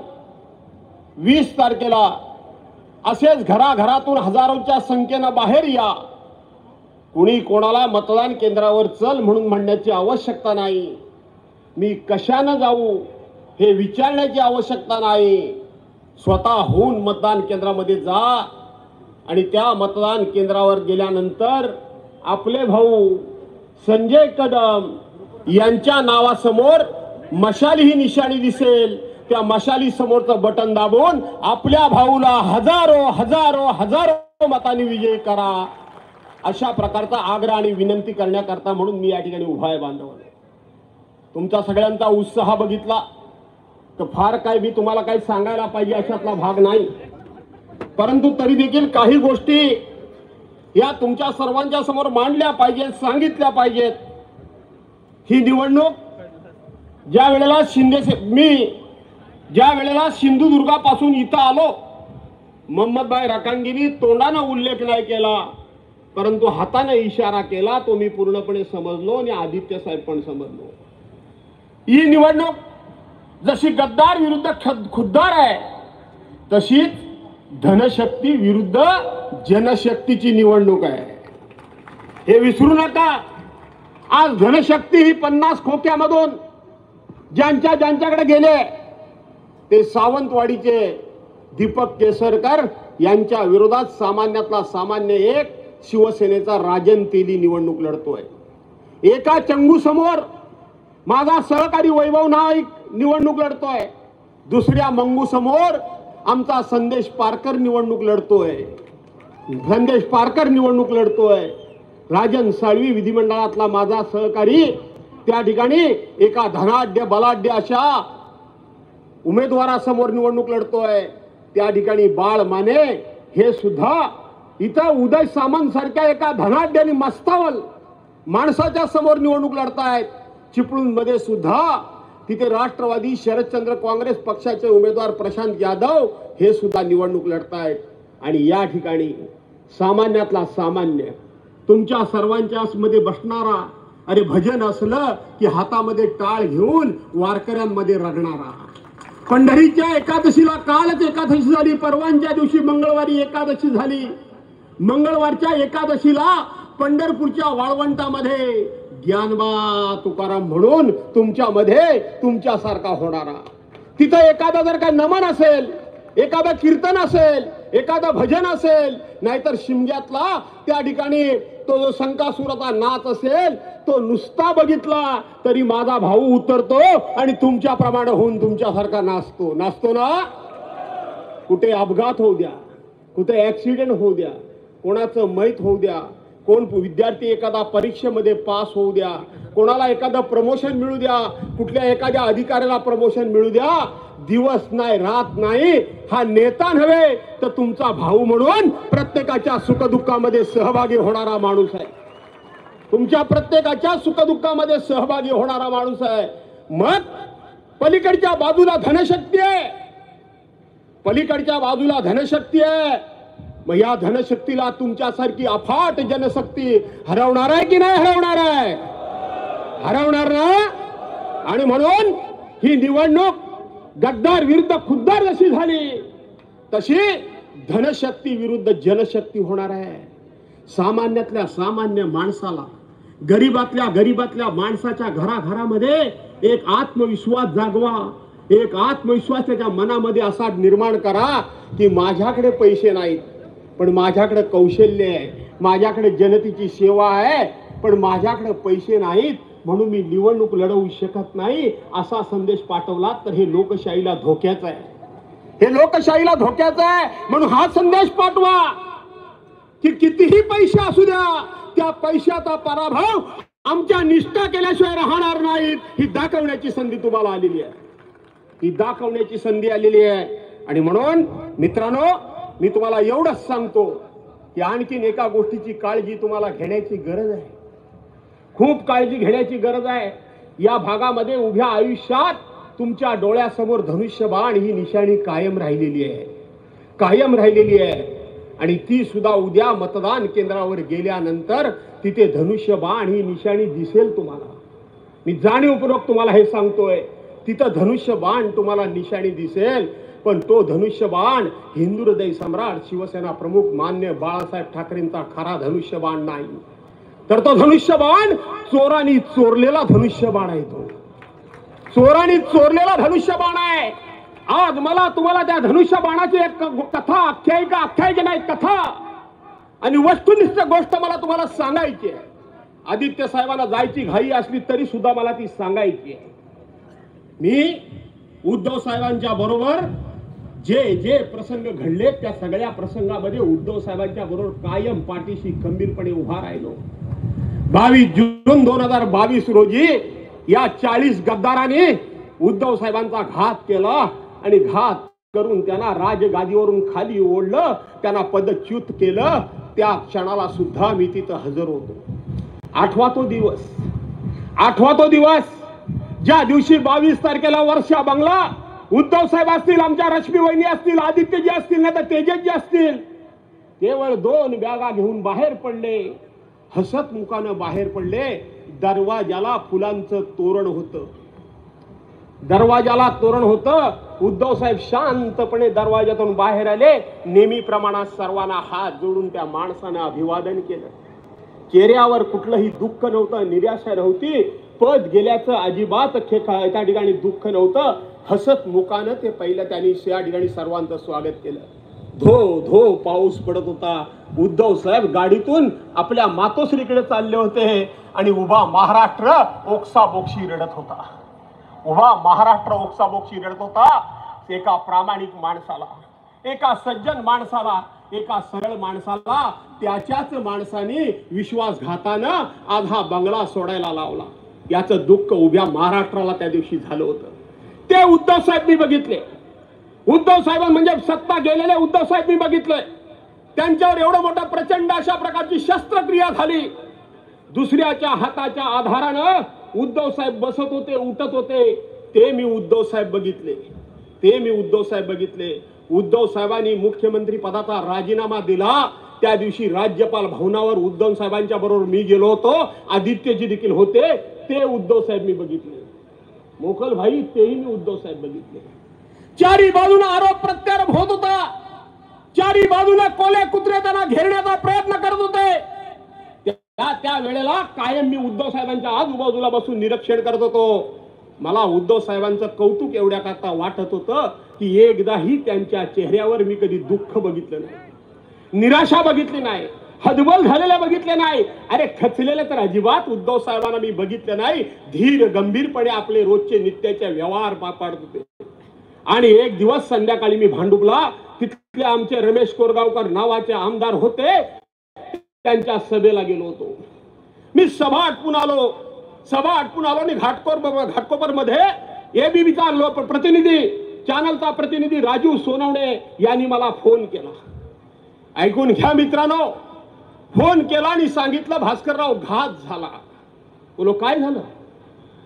20 तारखेला असेच घराघरातून हजारोच्या संख्येनं बाहेर या. कुणी कोणाला मतदान केंद्रावर चल म्हणून म्हणण्याची आवश्यकता नाही. मी कशानं जाऊ हे विचारण्याची आवश्यकता नाही. स्वतःहून मतदान केंद्रामध्ये जा आणि त्या मतदान केंद्रावर गेल्यानंतर आपले भाऊ संजय कदम यांच्या नावासमोर मशाली ही निशाणी दिसेल. त्या मशाली समोरचं बटन दाबून आपल्या भाऊला हजारो मतांनी विजयी करा. अशा प्रकारचा आग्रह आणि विनंती करण्याकरता म्हणून मी या ठिकाणी उभा आहे. बांधवांनो, तुमचा सगळ्यांचा उत्साह बघितला तर फार काय मी तुम्हाला काही सांगायला पाहिजे अशातला भाग नाही. परंतु तरी देखील काही गोष्टी या तुमच्या सर्वांच्या समोर मांडल्या पाहिजेत, सांगितल्या पाहिजेत. ही निवडणूक ज्या वेळेला सिंधुदुर्गापासून इथं आलो, मोहम्मदभाई रकांगीनी तोंडानं उल्लेख नाही केला परंतु हाताने इशारा केला. तो मी पूर्णपणे समजलो आणि आदित्य साहेब पण समजलो. ही निवडणूक जशी गद्दार विरुद्ध खुद्दार आहे तशीच धनशक्ती विरुद्ध जनशक्तीची निवडणूक आहे. हे विसरू नका. आज धनशक्ती ही 50 खोक्यामधून ज्यांच्याकडे गेले ते सावंतवाडीचे दीपक केसरकर यांच्या विरोधात सामान्यातला सामान्य एक शिवसेनेचा राजन तेली निवडणूक लढतोय. एका चंगू समोर माझा सहकारी वैभव नाईक निवडणूक लढतोय. दुसऱ्या मंगू समोर आमचा संदेश पारकर निवडणूक लढतोय. राजन साळवी विधिमंडळातला माझा सहकारी त्या ठिकाणी एका धनाढ्य बलाढ्य अशा उमेदवारासमोर निवडणूक लढतोय. त्या ठिकाणी बाळ माने हे सुद्धा इथं उदय सामंत सारख्या एका धनाढ्य आणि मस्तावल माणसाच्या समोर निवडणूक लढतायत. चिपळूणमध्ये सुद्धा तिथे राष्ट्रवादी शरदचंद्र काँग्रेस पक्षाचे उमेदवार प्रशांत यादव हे सुद्धा निवडणूक लढतायत. आणि या ठिकाणी सामान्यातला सामान्य तुमच्या सर्वांच्या मध्ये बसणारा, अरे भजन असलं की हातामध्ये टाळ घेऊन वारकऱ्यांमध्ये रगणारा, पंढरीच्या एकादशीला कालच एकादशी झाली, परवांच्या दिवशी मंगळवारी एकादशी झाली. मंगळवारच्या एकादशीला पंढरपूरच्या वाळवंटामध्ये ज्ञानबा तुकाराम म्हणून तुमच्यामध्ये तुमच्यासारखा होणारा. तिथं एखादा जर काय नमन असेल, एखादा कीर्तन असेल, एखादा भजन असेल, नाहीतर शिमग्यातला त्या ठिकाणी तो जो संकासुराचा नाच असेल, तो नुसता बघितला तरी माझा भाऊ उतरतो आणि तुमच्याप्रमाणे होऊन तुमच्यासारखा नाचतो. नाचतो ना? कुठे अपघात होऊ द्या, कुठे ऍक्सिडेंट होऊ द्या, कोणाचं मैत होऊ द्या, कोण विद्यार्थी एखादा परीक्षेमध्ये पास होऊ द्या, कोणाला एखादं प्रमोशन मिळू द्या, कुठल्या एखाद्या अधिकाऱ्याला प्रमोशन मिळू द्या, दिवस नाही रात नाही हा नेता नव्हे तर तुमचा भाऊ म्हणून प्रत्येकाच्या सुखदुःखामध्ये सहभागी होणारा माणूस आहे. तुमच्या प्रत्येकाच्या सुखदुःखामध्ये सहभागी होणारा माणूस आहे. मग पलीकडच्या बाजूला धनशक्ती आहे, पलीकडच्या बाजूला धनशक्ती आहे. मग या धनशक्तीला तुमच्यासारखी अफाट जनशक्ती हरवणार आहे की नाही हरवणार आहे? हरवणार ना. आणि म्हणून ही निवडणूक गद्दार विरुद्ध खुद्दार जशी झाली तशी धनशक्ती विरुद्ध जनशक्ती होणार आहे. सामान्यातल्या सामान्य माणसाला, गरीबातल्या माणसाच्या घराघरामध्ये एक आत्मविश्वास जागवा, एक आत्मविश्वास त्याच्या मनामध्ये असा निर्माण करा की माझ्याकडे पैसे नाहीत पण माझ्याकडे कौशल्य आहे, माझ्याकडे जनतेची सेवा आहे पण माझ्याकडे पैसे नाहीत म्हणून मी निवडणूक लढवू शकत नाही, असा संदेश पाठवला तर हे लोकशाहीला धोक्याचं आहे. हे लोकशाहीला धोक्याचं आहे. म्हणून हा संदेश पाठवा की कितीही पैसे असू द्या, त्या पैशाचा पराभव आमच्या निष्ठा केल्याशिवाय राहणार नाहीत, ही दाखवण्याची संधी तुम्हाला आलेली आहे. ही दाखवण्याची संधी आलेली आहे. आणि म्हणून मित्रांनो, मी तुम्हाला एवढंच सांगतो की आणखीन एका गोष्टीची काळजी तुम्हाला घेण्याची गरज आहे. खूप काळजी घेण्याची गरज आहे. या भागामध्ये उभ्या आयुष्यात तुमच्या डोळ्यासमोर धनुष्यबाण ही निशाणी कायम राहिलेली आहे, कायम राहिलेली आहे. आणि ती सुद्धा उद्या मतदान केंद्रावर गेल्यानंतर तिथे धनुष्यबाण ही निशाणी दिसेल तुम्हाला. मी जाणीवपूर्वक तुम्हाला हे सांगतोय, तिथं धनुष्यबाण तुम्हाला निशाणी दिसेल. पण तो धनुष्यबाण हिंदू हृदय सम्राट शिवसेना प्रमुख मान्य बाळासाहेब ठाकरेंचा खरा धनुष्यबाण नाही, तर तो धनुष्यबाण चोरांनी चोरलेला धनुष्यबाण आहे. तो चोरांनी चोरलेला धनुष्यबाण आहे. आज मला तुम्हाला त्या धनुष्यबाणाची एक कथा, आख्यायिका नाही, कथा आणि वस्तुनिष्ठ गोष्ट मला तुम्हाला सांगायची आहे. आदित्य साहेबांना जायची घाई असली तरी सुद्धा मला ती सांगायची आहे. मी उद्धव साहेबांच्या बरोबर जे जे प्रसंग घडले त्या सगळ्या प्रसंगामध्ये उद्धव साहेबांच्या बरोबर कायम पाठीशी खंबीरपणे उभा राहिलो. 22 जून 2022 रोजी या 40 गद्दारांनी उद्धव साहेबांचा घात केला आणि घात करून त्यांना राजगादीवरून खाली ओढलं, त्यांना पदच्युत केलं. त्या क्षणाला सुद्धा मी तिथं हजर होतो. आठवा तो दिवस ज्या दिवशी 22 तारखेला वर्षा बंगला, उद्धव साहेब असतील, आमच्या रश्मी वहिनी असतील, आदित्यजी असतील, नाही तर तेजसजी असतील, केवळ 2 बॅगा घेऊन बाहेर पडले, हसत मुखानं बाहेर पडले. दरवाजाला फुलांचं तोरण होतं, दरवाजाला तोरण होतं. उद्धव साहेब शांतपणे दरवाजातून बाहेर आले. नेहमीप्रमाणे सर्वांना हात जोडून त्या माणसानं अभिवादन केलं. चेहऱ्यावर कुठलंही दुःख नव्हतं, निराशा नव्हती, पद गेल्याचं अजिबात त्या ठिकाणी दुःख नव्हतं. हसत मुखानं ते पहिलं त्यांनी त्या ठिकाणी सर्वांचं स्वागत केलं. धो धो पाऊस पडत होता. उद्धव साहेब गाडीतून आपल्या मातोश्रीकडे चालले होते आणि उभा महाराष्ट्र ओक्साबोक्षी रडत होता. उभा महाराष्ट्र ओक्साबोक्षी रडत होता. एका प्रामाणिक माणसाला, एका सज्जन माणसाला, एका सरळ माणसाला त्याच्याच माणसाने विश्वासघातानं आज हा बंगला सोडायला लावला. याचं दुःख उभ्या महाराष्ट्राला त्या दिवशी झालं होतं. ते उद्धव साहेब मी बघितले. उद्धव साहेब म्हणजे सत्ता गेलेले उद्धव साहेब मी बघितले. त्यांच्यावर एवढं मोठं प्रचंड अशा प्रकारची शस्त्रक्रिया झाली. दुसऱ्याच्या हाताच्या आधारानं उद्धव साहेब बसत होते, उठत होते. ते मी उद्धव साहेब बघितले. उद्धव साहेबांनी मुख्यमंत्री पदाचा राजीनामा दिला. त्या दिवशी राज्यपाल भवनावर उद्धव साहेबांच्या बरोबर मी गेलो होतो. आदित्यजी देखील होते. ते उद्धव साहेब मी बघितले. मोकल भाई तेही मी उद्धव साहेब बघितले. चारी बाजूला आरोप प्रत्यारोप होत होता. चारी बाजूला कोले कुत्रे त्यांना घेरण्याचा प्रयत्न करत होते. त्या वेळेला कायम मी उद्धव साहेबांच्या आजूबाजूला बसून निरीक्षण करत होतो. मला उद्धव साहेबांचं कौतुक एवढ्या करता वाटत होतं की एकदाही त्यांच्या चेहऱ्यावर मी कधी दुःख बघितलं नाही, निराशा बघितली नाही, हतबल झालेल्या बघितले नाही. अरे खचलेले तर अजिबात उद्धव साहेबांना मी बघितलं नाही. धीर गंभीरपणे आपले रोजचे नित्याचे व्यवहार पार होते. आणि एक दिवस संध्याकाळी मी भांडुपला, तिथले आमचे रमेश कोरगावकर नावाचे आमदार होते, त्यांच्या सभेला गेलो होतो. मी सभा आटपून आलो आणि घाटकोपर मध्ये एबीपीचा प्रतिनिधी, चॅनलचा प्रतिनिधी राजू सोनवणे यांनी मला फोन केला. ऐकून घ्या मित्रांनो, फोन केला आणि सांगितलं भास्करराव घात झाला. बोलो काय झालं?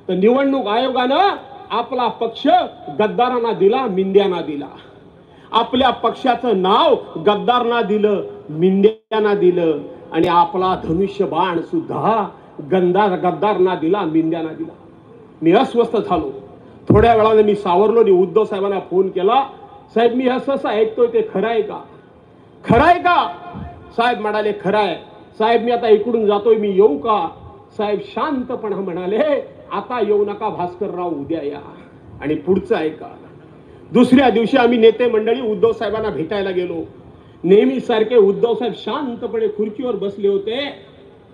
तर निवडणूक आयोगानं आपला पक्ष गद्दारांना दिला, मिंद्यांना दिला. आपल्या पक्षाचं नाव गद्दारांना दिलं, मिंद्यांना दिलं आणि आपला धनुष्यबाण सुद्धा गद्दारांना दिला, मिंद्यांना दिला. मी अस्वस्थ झालो. थोड्या वेळाने मी सावरलो आणि उद्धव साहेबांना फोन केला. साहेब मी असं ऐकतोय, ते खरं आहे का? खरं आहे का? साहेब म्हणाले खरं आहे. साहेब मी आता इकडून जातोय, मी येऊ का? साहेब शांतपणे म्हणाले आता येऊ नका भास्करराव, उद्या या. आणि पुढचं ऐका. दुसऱ्या दिवशी आम्ही नेते मंडळी उद्धव साहेबांना भेटायला गेलो. नेहमी सारखे उद्धव साहेब शांतपणे खुर्चीवर बसले होते,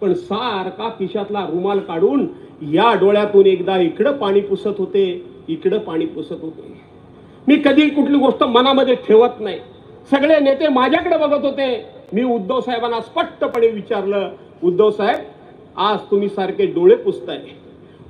पण सारखा खिशातला रुमाल काढून या डोळ्यातून एकदा इकडं पाणी पुसत होते, इकडं पाणी पुसत होते. मी कधी कुठली गोष्ट मनामध्ये ठेवत नाही. सगळे नेते माझ्याकडे बघत होते. मी उद्धव साहेबांना स्पष्टपणे विचारलं, उद्धव साहेब आज तुम्ही सारखे डोळे पुसताय.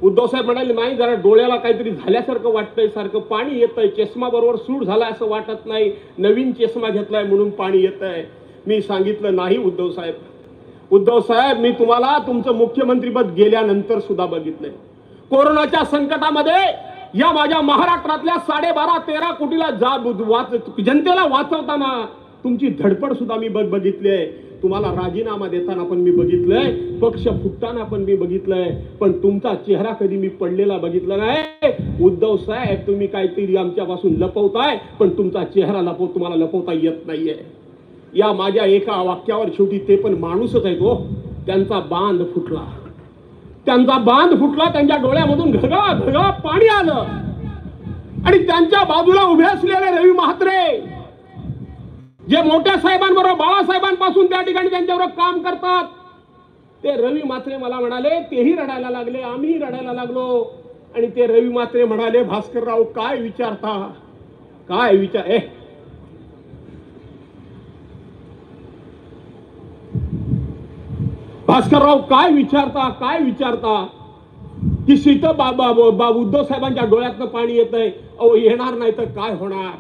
उद्धव साहेब म्हणाले नाही, जरा डोळ्याला काहीतरी झाल्यासारखं वाटतंय, सारखं पाणी येतंय, चष्मा बरोबर सूट झाला असं वाटत नाही, नवीन चष्मा घेतलाय म्हणून पाणी येतंय. मी सांगितलं नाही उद्धव साहेब मी तुम्हाला तुमचं मुख्यमंत्रीपद गेल्यानंतर सुद्धा बघितलंय. कोरोनाच्या संकटामध्ये या माझ्या महाराष्ट्रातल्या 12.5-13 कोटीला जनतेला वाचवताना तुमची धडपड सुद्धा मी बघितली आहे. तुम्हाला राजीनामा देताना पण मी बघितलंय, पक्ष फुटताना पण मी बघितलंय, पण तुमचा चेहरा कधी मी पडलेला बघितला नाही. उद्धव साहेब तुम्ही काहीतरी आमच्यापासून लपवताय, पण तुमचा चेहरा तुम्हाला लपवता येत नाहीये. या माझ्या एका वाक्यावर शेवटी ते पण माणूसच आहे तो, त्यांचा बांध फुटला. त्यांच्या डोळ्यामधून घगा पाणी आलं. आणि त्यांच्या बाजूला उभे असलेले रवी म्हात्रे, जे मोठ्या साहेबांबरोबर बाळासाहेबांपासून त्या ठिकाणी त्यांच्याबरोबर काम करतात, ते रवी म्हात्रे मला म्हणाले, तेही रडायला लागले, आम्ही रडायला लागलो. आणि ते रवी म्हात्रे म्हणाले, भास्करराव काय विचारता, काय विचार भास्करराव काय विचारता की सीता उद्धव साहेबांच्या डोळ्यातनं पाणी येतंय, अहो येणार नाही तर काय होणार.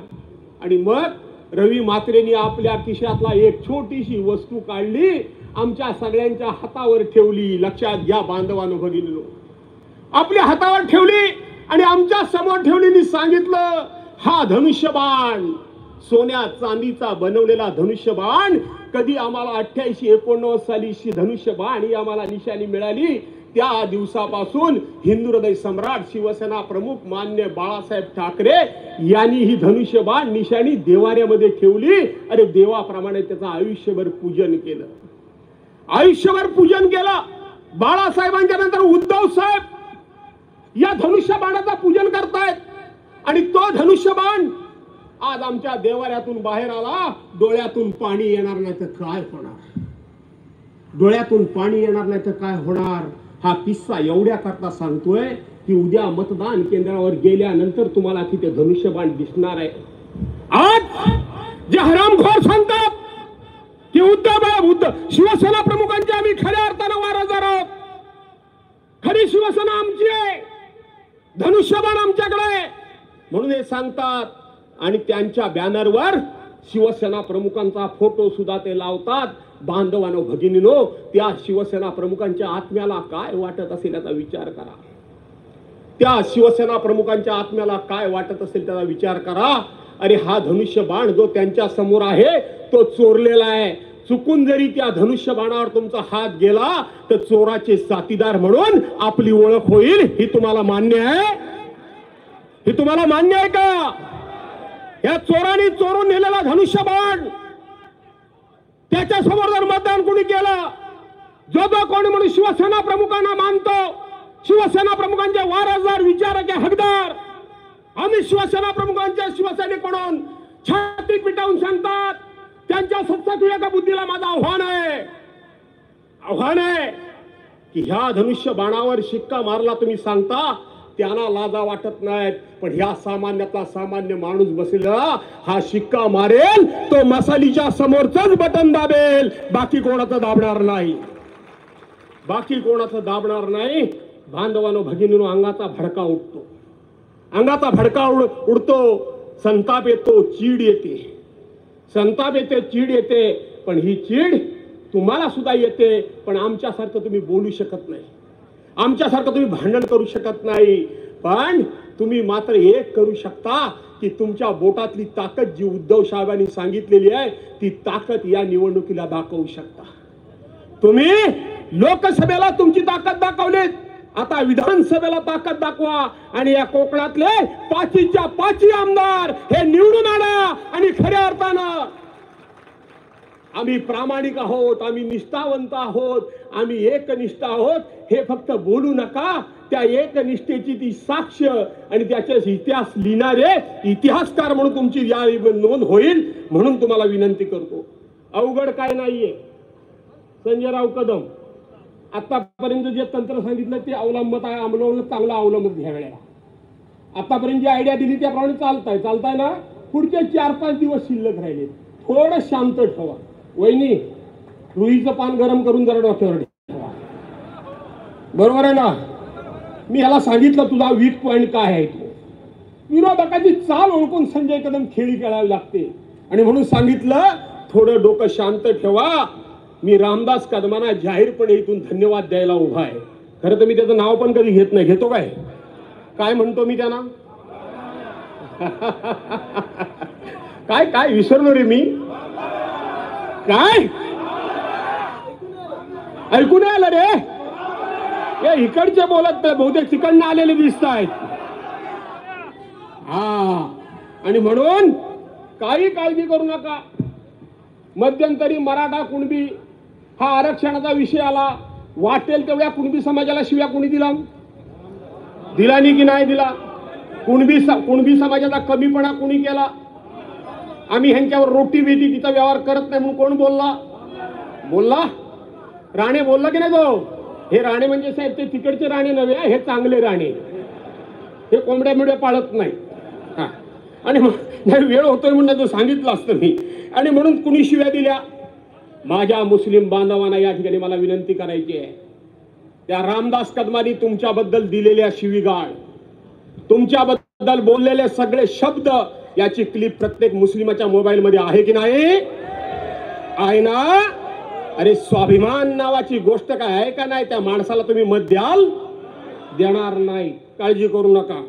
आणि मग रवी म्हात्रेंनी आपल्या खिशातला एक छोटीशी वस्तू काढली, आमच्या सगळ्यांच्या हातावर ठेवली. लक्षात घ्या बांधवानो भगिनीनो, आपल्या हातावर ठेवली आणि आमच्या समोर ठेवली. सांगितलं हा धनुष्यबाण, सोन्या चांदीचा बनवलेला धनुष्यबाण, कधी आम्हाला 88-89 साली धनुष्यबाण ही आम्हाला निशाणी मिळाली, त्या दिवसापासून हिंदू हृदय सम्राट शिवसेना प्रमुख मान्य बाळासाहेब ठाकरे यांनी ही धनुष्यबाण निशाणी देवाऱ्यामध्ये ठेवली. अरे देवाप्रमाणे त्याचं आयुष्यभर पूजन केलं. बाळासाहेबांच्या नंतर उद्धव साहेब या धनुष्यबाणाचं पूजन करतायत. आणि तो धनुष्यबाण आज आमच्या देवाऱ्यातून बाहेर आला. डोळ्यातून पाणी येणार नाही तर काय होणार, डोळ्यातून पाणी येणार नाही तर काय होणार. हा किस्सा एवढ्या करता सांगतोय की उद्या मतदान केंद्रावर गेल्यानंतर तुम्हाला तिथे धनुष्यबाण दिसणार आहे. आज जे हरामखोर सांगतात की उद्धव शिवसेना प्रमुखांचे आम्ही खऱ्या अर्थानं वारसदार आहोत, खरी शिवसेना आमची आहे, धनुष्यबाण आमच्याकडे आहे म्हणून हे सांगतात. आणि त्यांच्या बॅनरवर शिवसेना प्रमुखांचा फोटो सुद्धा ते लावतात. बांधवानो भगिनीनो, त्या शिवसेना प्रमुखांच्या आत्म्याला काय वाटत असेल याचा विचार करा. त्या शिवसेना प्रमुखांच्या आत्म्याला काय वाटत असेल त्याचा विचार करा. अरे हा धनुष्यबाण जो त्यांच्या समोर आहे तो चोरलेला आहे. चुकून जरी त्या धनुष्यबाणावर तुमचा हात गेला तर चोराचे साथीदार म्हणून आपली ओळख होईल. ही तुम्हाला मान्य आहे? ही तुम्हाला मान्य आहे का? या चोरांनी चोरून नेलेला धनुष्यबाण, त्याच्या समोर जर मतदान कोणी केलं, जो कोणी म्हणून शिवसेना प्रमुखांना मानतो, शिवसेना प्रमुखांचे वारसदार विचारक हकदार, आम्ही शिवसेना प्रमुखांच्या शिवसैनिक म्हणून छाती पिटावून सांगतात, त्यांच्या सत्ताक्रिया बुद्धीला माझं आव्हान आहे की ह्या धनुष्य बाणावर शिक्का मारला तुम्ही सांगता, त्यांना लाजा वाटत नाहीत, पण ह्या सामान्यातला सामान्य माणूस बसलेला हा शिक्का मारेल, तो मसालीच्या समोरच बटन दाबेल, बाकी कोणाचं दाबणार नाही, बाकी कोणाचं दाबणार नाही. बांधवानो भगिनीनो, अंगाचा भडका उठतो, अंगाचा भडका उडतो, संताप येतो, चीड येते, संताप येते, चीड येते. पण ही चीड तुम्हाला सुद्धा येते, पण आमच्यासारखं तुम्ही बोलू शकत नाही, आमच्यासारखं तुम्ही भांडण करू शकत नाही. पण तुम्ही मात्र एक करू शकता की तुमच्या बोटातली ताकद जी उद्धव साहेबांनी सांगितलेली आहे ती ताकद या निवडणुकीला दाखवू शकता. तुम्ही लोकसभेला तुमची ताकद दाखवलीत, आता विधानसभेला ताकद दाखवा आणि या कोकणातले पाचीच्या पाची आमदार हे निवडून आणा. आणि खऱ्या अर्थानं आम्ही प्रामाणिक आहोत, आम्ही निष्ठावंत आहोत, आम्ही एकनिष्ठ आहोत हे फक्त बोलू नका, त्या एकनिष्ठेची ती साक्ष आणि त्याचे इतिहास लिहिणारे इतिहासकार म्हणून तुमची या नोंद होईल, म्हणून तुम्हाला विनंती करतो. अवघड काय नाहीये. संजयराव कदम आतापर्यंत जे तंत्र सांगितलं ते अवलंबत चांगला अवलंबत घ्या वेळेला. आतापर्यंत जी आयडिया दिली त्याप्रमाणे चालताय ना. पुढचे 4-5 दिवस शिल्लक राहिले, थोडं शांत ठेवा. वहिनी, रुईचं पान गरम करून जरा डोक्यावर ठेवा, बरोबर आहे ना. मी ह्याला सांगितलं तुझा वीक पॉइंट काय आहे. तो विरोधकाची चाल ओळखून संजय कदम खेळी खेळावी लागते, आणि म्हणून सांगितलं थोडं डोकं शांत ठेवा. मी रामदास कदमांना जाहीरपणे इथून धन्यवाद द्यायला उभा आहे. खरं तर मी त्याचं नाव पण कधी घेत नाही. घेतो काय म्हणतो मी त्यांना? काय विसरलो रे मी. काय ऐकून आलं रे? हे इकडचे बोलत नाही, बहुतेक तिकडनं आलेले दिसत आहेत. हा, आणि म्हणून काही काळजी करू नका. मध्यंतरी मराठा कुणबी हा आरक्षणाचा विषय आला, वाटेल तेवढ्या कुणबी समाजाला शिव्या कुणी दिला नाही की नाही दिला? कुणबी समाजाचा कमीपणा कुणी केला? आम्ही ह्यांच्यावर रोटी बेटी तिचा व्यवहार करत नाही म्हणून कोण बोलला? राणे बोलला की नाही? तो हे राणे म्हणजे साहेब ते तिकडचे राणे नव्हे, हे चांगले राणे, हे कोंबड्या मिड्या पाळत नाही. हा, आणि वेळ होतोय म्हणून तो सांगितलं असतं मी. आणि म्हणून कुणी शिव्या दिल्या? माझ्या मुस्लिम बांधवांना या ठिकाणी मला विनंती करायची आहे, त्या रामदास कदमांनी तुमच्याबद्दल दिलेल्या शिवीगाळ, तुमच्याबद्दल बोललेले सगळे शब्द याची क्लिप प्रत्येक मुस्लिमाच्या मोबाईल मध्ये आहे की नाही? आहे ना? अरे स्वाभिमान नावाची गोष्ट काय आहे का नाही? त्या माणसाला तुम्ही मत देणार नाही, काळजी करू नका.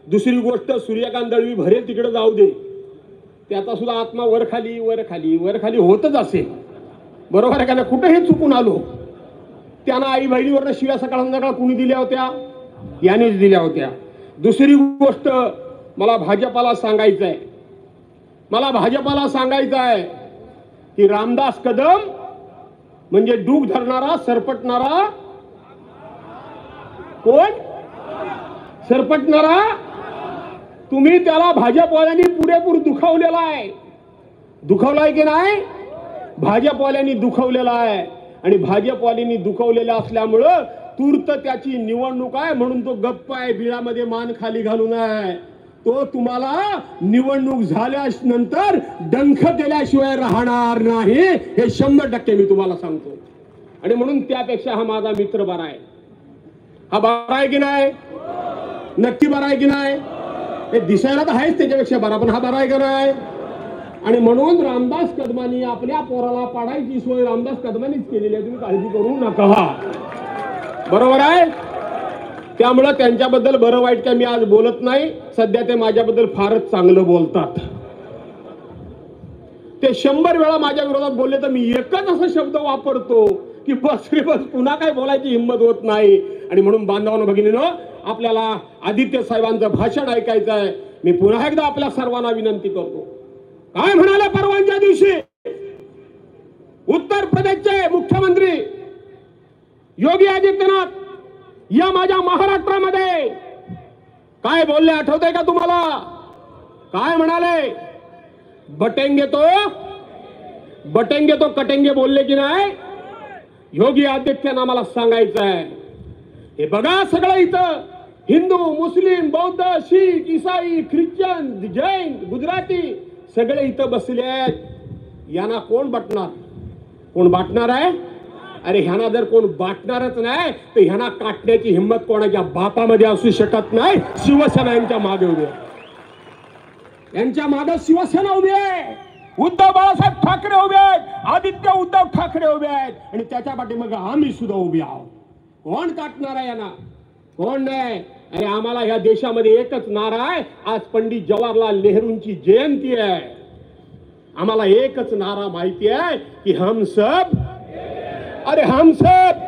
दुसरी गोष्ट, सूर्यकांत दळवी भरेल तिकडे जाऊ दे, त्याचा सुद्धा आत्मा वर खाली होतच असेल, बरोबर आहे का नाही? कुठेही चुकून आलो, त्यांना आई बहिणीवर शिव्या सकाळ संध्याकाळ कुणी दिल्या होत्या? यानेच दिल्या होत्या. दुसरी गोष्ट, मला भाजपाला सांगायचं आहे की रामदास कदम म्हणजे डूक धरणारा, सरपटणारा कोण? सरपटणारा. तुम्ही त्याला भाजपवाल्यांनी पुरेपूर दुखावलाय की नाही? भाजपवाल्यांनी दुखावलेला आहे, आणि भाजपवाल्यांनी दुखावलेला असल्यामुळं तूर्त त्याची निवडणूक आहे म्हणून तो गप्प आहे, बिळामध्ये मान खाली घालून आहे. तो तुम्हाला निवडणूक झाल्यानंतर डंख केल्याशिवाय राहणार नाही, हे 100% मी तुम्हाला सांगतो. आणि म्हणून त्यापेक्षा हा माझा मित्र बरा आहे. हा बरा आहे की नाही? नक्की बरा आहे की नाही? हे दिसायला तर आहेच त्याच्यापेक्षा बरा, पण हा बरा आहे का नाही? आणि म्हणून रामदास कदमांनी आपल्या पोराला पाडायची सोय रामदास कदमांनीच केलेली आहे, तुम्ही काळजी करू नका, बरोबर आहे? त्यामुळे त्यांच्याबद्दल बरं वाईट काय मी आज बोलत नाही. सध्या ते माझ्याबद्दल फारच चांगलं बोलतात. ते 100 वेळा माझ्या विरोधात बोलले तर मी एकच असा शब्द वापरतो की बस रे बस, पुन्हा काय बोलायची हिंमत होत नाही. आणि म्हणून बांधवांनो भगिनीनो, आपल्याला आदित्य साहेबांचं भाषण ऐकायचं आहे. मी पुन्हा एकदा आपल्या सर्वांना विनंती करतो. काय म्हणाले परवानच्या दिवशी उत्तर प्रदेशचे मुख्यमंत्री योगी आदित्यनाथ या माझ्या महाराष्ट्रामध्ये काय बोलले आठवतंय का तुम्हाला? काय म्हणाले? बटेंगे तो कटेंगे बोलले की नाही? योगी आदित्यनाथ आम्हाला सांगायचं आहे, हे बघा सगळं इथं हिंदू, मुस्लिम, बौद्ध, शीख, ईसाई, ख्रिश्चन, जैन, गुजराती सगळे इथं बसले आहेत. यांना कोण बाटणार? कोण बाटणार आहे? अरे ह्यांना जर कोण बाटणारच नाही तर ह्यांना काटण्याची हिंमत कोणाच्या बापामध्ये असू शकत नाही. शिवसेना यांच्या मागे उभी आहे. यांच्या मागे शिवसेना उभी आहे. उद्धव बाळासाहेब ठाकरे उभे आहेत, आदित्य उद्धव ठाकरे उभे आहेत आणि त्याच्या पाठीमागे आम्ही सुद्धा उभे आहोत. कोण काटणार आहे यांना? कोण नाही. अरे आम्हाला या देशामध्ये एकच नारा आहे. आज पंडित जवाहरलाल नेहरूंची जयंती आहे. आम्हाला एकच नारा माहिती आहे की हम सब, अरे हम सब,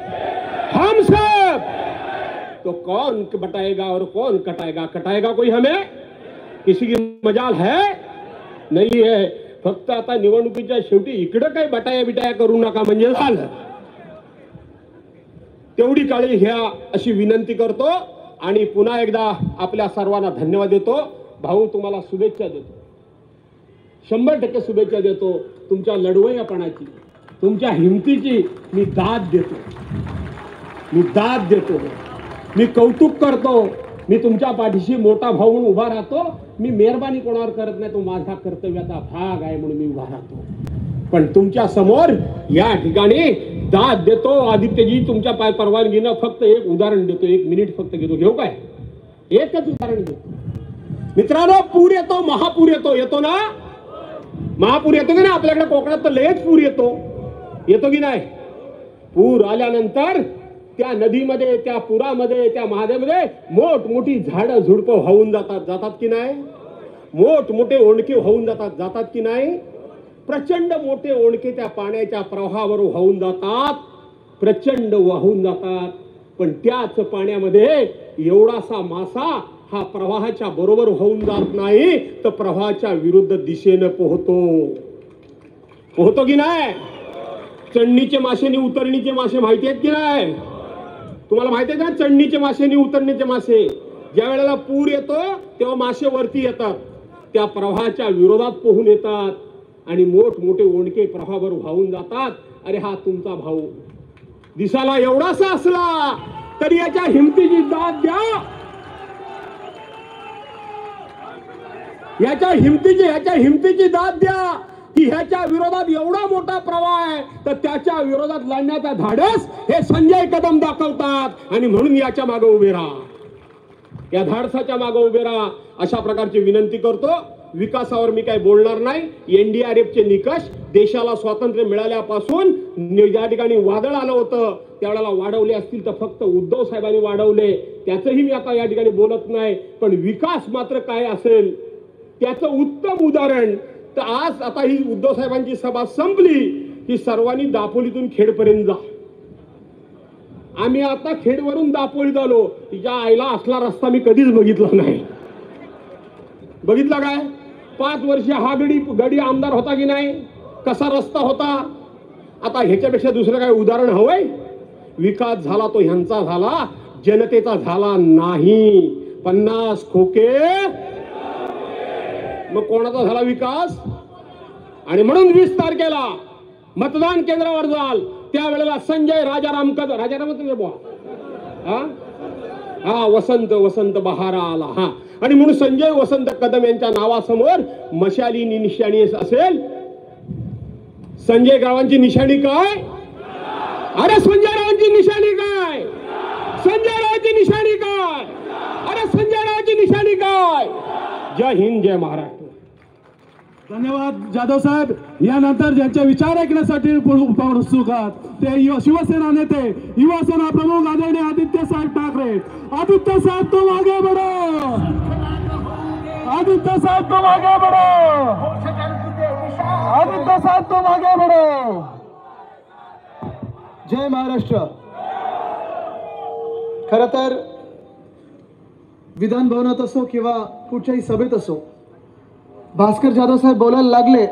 हम सब. तो कौन बटाएगा और कौन कटाएगा? कटाएगा कोई हमें? किसी की मजाल है? नहीं है. फक्त आता निवडणुकीच्या शेवटी इकडं काही बटाया बिटाया करू नका म्हणजे झालं. तेवढी काळजी घ्या अशी विनंती करतो आणि पुन्हा एकदा आपल्या सर्वांना धन्यवाद देतो. भाऊ तुम्हाला शुभेच्छा देतो, 100% शुभेच्छा देतो. तुमच्या लढवय्यापणाची, तुमच्या हिमतीची मी दाद देतो, मी दाद देतो, मी कौतुक करतो. मी तुमच्या पाठीशी मोठा भाऊ म्हणून उभा राहतो. मी मेहरबानी कोणावर करत नाही, तो माझा कर्तव्याचा भाग आहे म्हणून मी उभा राहतो. पण तुमच्या समोर या ठिकाणी दाद देतो. आदित्यजी तुमच्या परवानगीनं फक्त एक उदाहरण देतो, 1 मिनिट फक्त घेतो. घेऊ काय? एकच उदाहरण देतो. मित्रांनो, पूर येतो, महापूर येतो. येतो ना? महापूर येतो की नाही? आपल्याकडे कोकणात तर लयच पूर येतो. येतो की नाही? पूर आल्यानंतर त्या नदीमध्ये, त्या पुरामध्ये, त्या महादेमध्ये मोठमोठी झाडं झुडपं वाहून जातात की नाही? मोठमोठे ओंडके वाहून जातात की नाही? प्रचंड मोठे ओंडके त्या पाण्याच्या प्रवाहावर वाहून जातात, प्रचंड वाहून जातात. पण त्याच पाण्यामध्ये एवढासा मासा हा प्रवाहाच्या बरोबर वाहून जात नाही, तर प्रवाहाच्या विरुद्ध दिशेनं पोहतो की नाही? चढणीचे मासे आणि उतरणीचे मासे माहिती आहेत की नाही? तुम्हाला माहिती आहे का? चढणीचे मासे आणि उतरणीचे मासे. ज्या वेळेला पूर येतो तेव्हा मासे वरती येतात, त्या प्रवाहाच्या विरोधात पोहून येतात आणि मोठमोठे ओंडके प्रवाहावर वाहून जातात. अरे हा तुमचा भाऊ दिसायला एवढासा असला तरी याच्या हिमतीची दाद द्या. याच्या हिमतीची दाद द्या की ह्याच्या विरोधात एवढा मोठा प्रवाह आहे तर त्याच्या विरोधात लढण्याचा धाडस हे संजय कदम दाखवतात. आणि म्हणून याच्या मागे उभे राहा, या धाडसाच्या मागे उभे राहा अशा प्रकारची विनंती करतो. विकासावर मी काही बोलणार नाही. NDRFचे निकष देशाला स्वातंत्र्य मिळाल्यापासून ज्या ठिकाणी वादळ आलं होतं त्यावेळेला वाढवले असतील तर फक्त उद्धव साहेबांनी वाढवले, त्याचंही मी आता या ठिकाणी बोलत नाही. पण विकास मात्र काय असेल त्याचं उत्तम उदाहरण तर आज आता ही उद्धव साहेबांची सभा संपली की सर्वांनी दापोलीतून खेडपर्यंत जा. आम्ही आता खेडवरून दापोलीत आलो. तिच्या आईला असला रस्ता मी कधीच बघितला नाही. बघितला काय? 5 वर्ष हा गडी आमदार होता की नाही? कसा रस्ता होता? आता ह्याच्यापेक्षा दुसरं काय उदाहरण हवंय? विकास झाला तो ह्यांचा झाला, जनतेचा झाला नाही. 50 खोके मग कोणाचा झाला विकास? आणि म्हणून 20 तारखेला मतदान केंद्रावर जाल त्यावेळेला संजय राजाराम वसंत बहारा आला. हा आणि म्हणून संजय वसंत कदम यांच्या नावासमोर मशाली निशाणी असेल. संजय रावांची निशाणी काय? अरे संजय रावांची निशाणी काय? संजय रावांची निशाणी काय? अरे संजय रावांची निशाणी काय? जय हिंद, जय महाराष्ट्र. धन्यवाद जाधव साहेब. यानंतर ज्यांचे विचार ऐकण्यासाठी उत्सुक आहात ते शिवसेना नेते, युवासेना प्रमुख आदरणीय आदित्य साहेब ठाकरे. आदित्य साहेब तुम आगे बढ़ो, आदित्य साहेब तुम आगे बढ़ो, आदित्य साहेब तुम आगे बढ़ो. जय महाराष्ट्र. खरं तर विधान भवनात असो किंवा कुठच्याही सभेत असो, भास्कर जाधव साहेब बोलायला लागले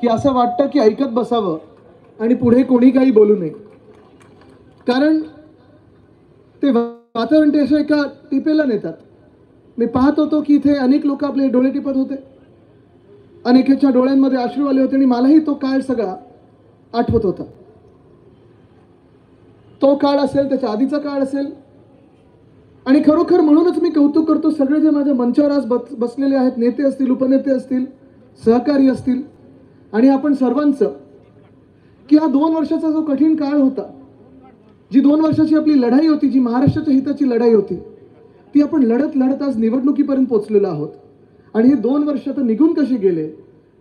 की असं वाटतं की ऐकत बसावं आणि पुढे कोणी काही बोलू नये. कारण ते वातावरण ते असं एका टिपेला नेतात. मी पाहत होतो की इथे अनेक लोक आपले डोळे टिपत होते, अनेकांच्या डोळ्यांमध्ये अश्रू आले होते आणि मलाही तो काळ सगळा आठवत होता. तो काळ असेल, त्याच्या आधीचा काळ असेल. आणि खरोखर म्हणूनच मी कौतुक करतो सगळे जे माझ्या मंचावर आज बसलेले आहेत, नेते असतील, उपनेते असतील, सहकारी असतील, आणि आपण सर्वांचं, की हा 2 वर्षाचा जो कठीण काळ होता, जी 2 वर्षाची आपली लढाई होती, जी महाराष्ट्राच्या हिताची लढाई होती, ती आपण लढत लढत आज निवडणुकीपर्यंत पोहोचलेलो आहोत. आणि हे 2 वर्ष तर निघून कशी गेले,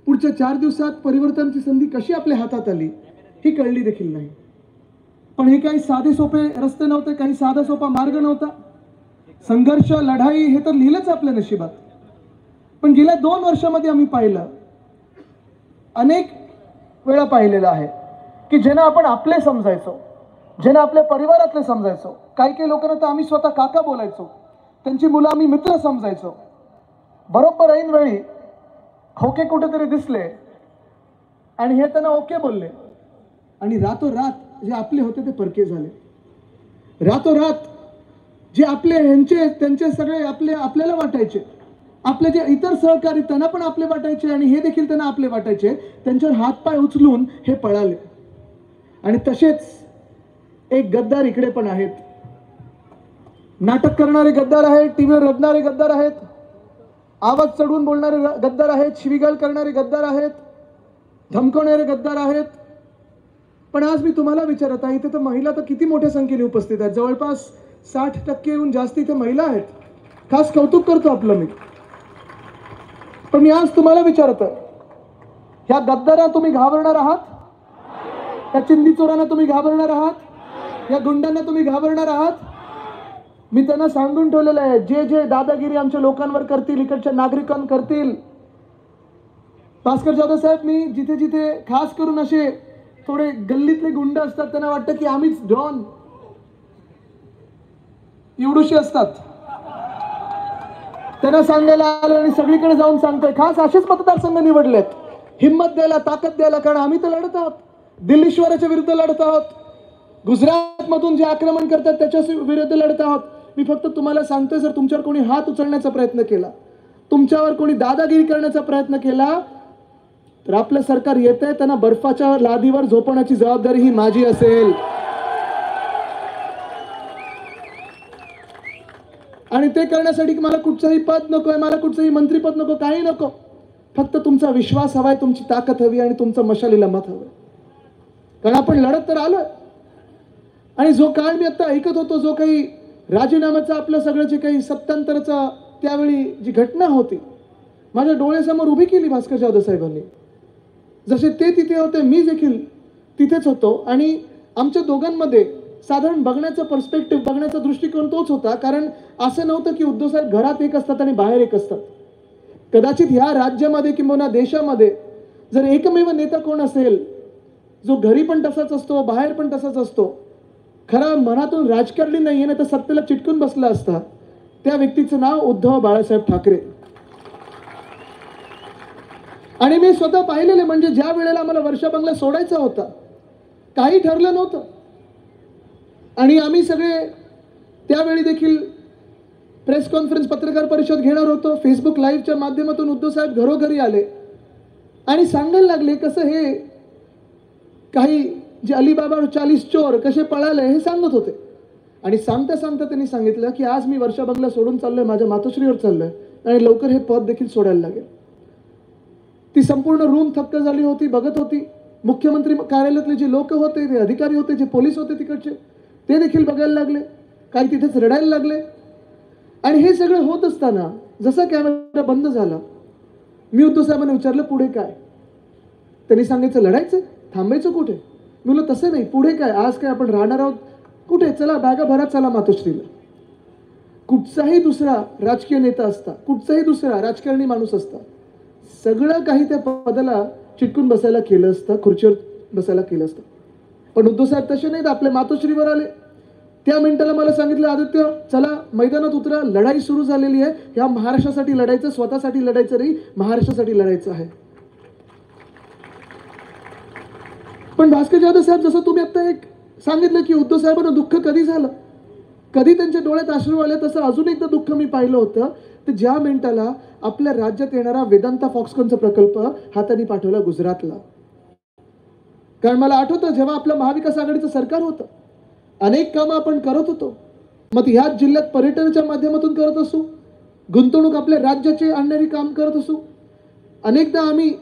पुढच्या 4 दिवसात परिवर्तनाची संधी कशी आपल्या हातात आली ही कळली देखील नाही. पण हे काही साधे सोपे रस्ते नव्हते, काही साधा सोपा मार्ग नव्हता. संघर्ष, लढाई हे तर लिहिलंच आपल्या नशिबात. पण गेल्या 2 वर्षामध्ये आम्ही पाहिलं, अनेक वेळा पाहिलेलं आहे की ज्यांना आपण आपले समजायचो, ज्यांना आपल्या परिवारातले समजायचो, काही लोकांना तर आम्ही स्वतः काका बोलायचो, त्यांची मुलं आम्ही मित्र समजायचो, बरोबर ऐन वेळी खोके कुठेतरी दिसले आणि हे त्यांना ओके बोलले आणि रातोरात जे आपले होते ते परके झाले. रातोरात जे आपले ह्यांचे त्यांचे सगळे आपल्याला वाटायचे, आपले जे इतर सहकारी त्यांना पण आपले वाटायचे आणि हे देखील त्यांना आपले वाटायचे, त्यांच्यावर हातपाय उचलून हे पळाले. आणि तसेच एक गद्दार इकडे पण आहेत. नाटक करणारे गद्दार आहेत, टीव्हीवर रडणारे गद्दार आहेत, आवाज चढवून बोलणारे गद्दार आहेत, शिवीगाळ करणारे गद्दार आहेत, धमकवणारे गद्दार आहेत. पण आज मी तुम्हाला विचारत आहे, इथे तर महिला तर किती मोठ्या संख्येने उपस्थित आहेत, जवळपास 60%हून जास्त इथे महिला आहेत. खास कौतुक करतो आपलं मी. पण मी आज तुम्हाला विचारत आहे, ह्या गद्दारांना तुम्ही घाबरणार आहात? त्या चिंदी चोरांना तुम्ही घाबरणार आहात? या गुंडांना तुम्ही घाबरणार आहात? मी त्यांना सांगून ठेवलेलं आहे, जे जे दादागिरी आमच्या लोकांवर करतील, इकडच्या नागरिकांवर करतील. भास्कर जाधव साहेब, मी जिथे जिथे खास करून असे थोडे गल्लीतले गुंड असतात, त्यांना वाटतं की आम्हीच डॉन, एवढूशी असतात, त्यांना सांगायला आलं आणि सगळीकडे जाऊन सांगतोय. खास असेच मतदारसंघ निवडलेत, हिंमत द्यायला, ताकद द्यायला, कारण आम्ही तर लढत आहोत, दिल्लीश्वराच्या विरुद्ध लढत आहोत, गुजरात मधून जे आक्रमण करतात त्याच्या विरुद्ध लढत आहोत. मी फक्त तुम्हाला सांगतोय, जर तुमच्यावर कोणी हात उचलण्याचा प्रयत्न केला, तुमच्यावर कोणी दादागिरी करण्याचा प्रयत्न केला, तर आपलं सरकार येतंय, त्यांना बर्फाच्या लादीवर झोपवण्याची जबाबदारी ही माझी असेल. आणि ते करण्यासाठी मला कुठचंही पद नकोय, मला कुठचंही मंत्रीपद नको, काही नको. फक्त तुमचा विश्वास हवाय, तुमची ताकद हवी आणि तुमचं मशालीला मत हवं. कारण आपण लढत तर आलोय. आणि जो काळ मी आता ऐकत होतो, जो काही राजीनाम्याचा आपलं सगळं जे काही सत्तांतराचा त्यावेळी जी घटना होती, माझ्या डोळ्यासमोर उभी केली भास्कर जाधव साहेबांनी. जसे ते तिथे होते, मी देखील तिथेच होतो. आणि आमच्या दोघांमध्ये साधारण बघण्याचा पर्स्पेक्टिव्ह, बघण्याचा दृष्टिकोन तोच होता. कारण असं नव्हतं की उद्धव साहेब घरात एक असतात आणि बाहेर एक असतात. कदाचित ह्या राज्यामध्ये किंवा देशामध्ये जर एकमेव नेता कोण असेल जो घरी पण तसाच असतो, बाहेर पण तसाच असतो, खरा मनातून राजकारणी नाहीये, ना तर सत्तेला चिटकून बसला असता, त्या व्यक्तीचं नाव उद्धव बाळासाहेब ठाकरे. आणि मी स्वतः पाहिलेले, म्हणजे ज्या वेळेला मला वर्षा बंगला सोडायचा होता, काही ठरलं नव्हतं आणि आम्ही सगळे त्यावेळी देखील प्रेस कॉन्फरन्स, पत्रकार परिषद घेणार होतो. फेसबुक लाईव्हच्या माध्यमातून उद्धव साहेब घरोघरी आले आणि सांगायला लागले कसं हे काही जे अलीबाबा 40 चोर कसे पळाले हे सांगत होते. आणि सांगता सांगता त्यांनी सांगितलं की आज मी वर्षा बंगला सोडून चाललोय, माझ्या मातोश्रीवर चाललोय आणि लवकर हे पद देखील सोडायला लागेल. ती संपूर्ण रूम थक्क झाली होती, बघत होती. मुख्यमंत्री कार्यालयातले जे लोक होते, ते अधिकारी होते, जे पोलीस होते तिकडचे, ते देखील बघायला लागले, काही तिथेच रडायला लागले. आणि हे सगळं होत असताना जसा कॅमेरा बंद झाला, मी उद्धव साहेबांना विचारलं पुढे काय. त्यांनी सांगायचं लढायचं, थांबायचं कुठे. मी बोललो तसं नाही, पुढे काय, आज काय आपण राहणार आहोत कुठे, चला बॅगा भरा, चला मातोश्रीला. कुठचाही दुसरा राजकीय नेता असता, कुठचाही दुसरा राजकारणी माणूस असता, सगळं काही त्या पदाला चिटकून बसायला केलं असतं, खुर्चीवर बसायला केलं असतं. पण उद्धव साहेब तसे नाहीत, आपल्या मातोश्रीवर आले. त्या मिनिटाला मला सांगितलं, आदित्य चला मैदानात उतरा, लढाई सुरू झालेली आहे, या महाराष्ट्रासाठी लढायचं, स्वतःसाठी लढायचं नाही, महाराष्ट्रासाठी लढायचं आहे. पण भास्कर जाधव साहेब, जसं तुम्ही आता एक सांगितलं की उद्धव साहेबांना दुःख कधी झालं, कधी त्यांच्या डोळ्यात अश्रू आले, तसं अजून एकदा दुःख मी पाहिलं होतं तर ज्या मिनिटाला आपल्या राज्यात येणारा वेदांता फॉक्सकॉनचा प्रकल्प हाताने पाठवला गुजरातला. कारण मला आठवतं जेव्हा आपलं महाविकास आघाडीचं सरकार होतं, अनेक कामं आपण करत होतो. मग ह्याच जिल्ह्यात पर्यटनाच्या माध्यमातून करत असू, गुंतवणूक आपल्या राज्याचे आणणारी काम करत असू. अनेकदा आम्ही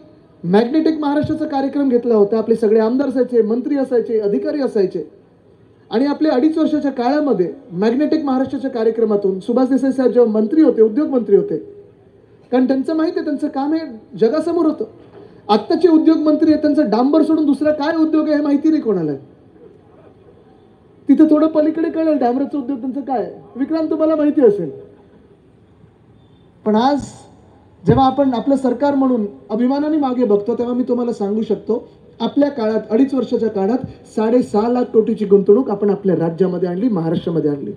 मॅग्नेटिक महाराष्ट्राचा कार्यक्रम घेतला होता. आपले सगळे आमदार असायचे, मंत्री असायचे, अधिकारी असायचे आणि आपल्या 2.5 वर्षाच्या काळामध्ये मॅग्नेटिक महाराष्ट्राच्या कार्यक्रमातून सुभाष देसाई साहेब जेव्हा मंत्री होते, उद्योग मंत्री होते, कारण त्यांचं माहिती आहे त्यांचं काम हे जगासमोर होतं. आत्ताचे उद्योग मंत्री आहेत, त्यांचं डांबर सोडून दुसरा काय उद्योग आहे हे माहिती नाही कोणाला. तिथे थोडं पलीकडे कळेल डांबराचा उद्योग त्यांचं काय आहे. विक्रांत तुम्हाला माहिती असेल. पण आज जेव्हा आपण आपलं सरकार म्हणून अभिमानाने मागे बघतो तेव्हा मी तुम्हाला सांगू शकतो आपल्या काळात 2.5 वर्षाच्या काळात 6.5 लाख कोटीची गुंतवणूक आपण आपल्या राज्यामध्ये आणली, महाराष्ट्रामध्ये आणली.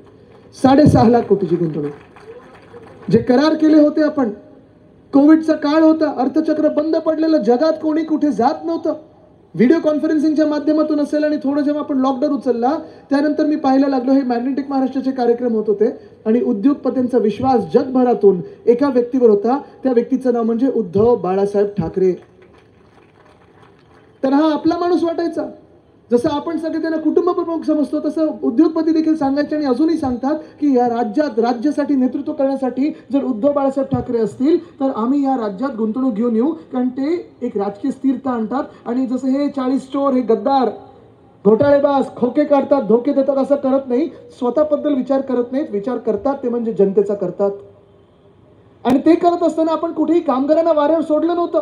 6.5 लाख कोटीची गुंतवणूक. जे करार केले होते आपण, कोविडचा काळ होता, अर्थचक्र बंद पडलेलं, जगात कोणी कुठे जात नव्हतं, व्हिडिओ कॉन्फरन्सिंगच्या माध्यमातून असेल आणि थोडं जेव्हा आपण लॉकडाऊन उचलला त्यानंतर मी पाहायला लागलो हे मॅग्नेटिक महाराष्ट्राचे कार्यक्रम होत होते आणि उद्योगपतींचा विश्वास जगभरातून एका व्यक्तीवर होता. त्या व्यक्तीचं नाव म्हणजे उद्धव बाळासाहेब ठाकरे. तर हा आपला माणूस वाटायचा. जसं आपण सगळे त्यांना कुटुंब प्रमुख समजतो तसं उद्योगपती देखील सांगायचे आणि अजूनही सांगतात की या राज्यात राज्यासाठी नेतृत्व करण्यासाठी जर उद्धव बाळासाहेब ठाकरे असतील तर आम्ही या राज्यात गुंतवणूक घेऊन येऊ, कारण ते एक राजकीय स्थिरता आणतात. आणि जसं हे 40 चोर, हे गद्दार, घोटाळेबाज, खोके काढतात, धोके देतात असं करत नाही, स्वतःबद्दल विचार करत नाहीत, विचार करतात ते म्हणजे जनतेचा करतात. आणि ते करत असताना आपण कुठेही कामगारांना वाऱ्यावर सोडलं नव्हतं.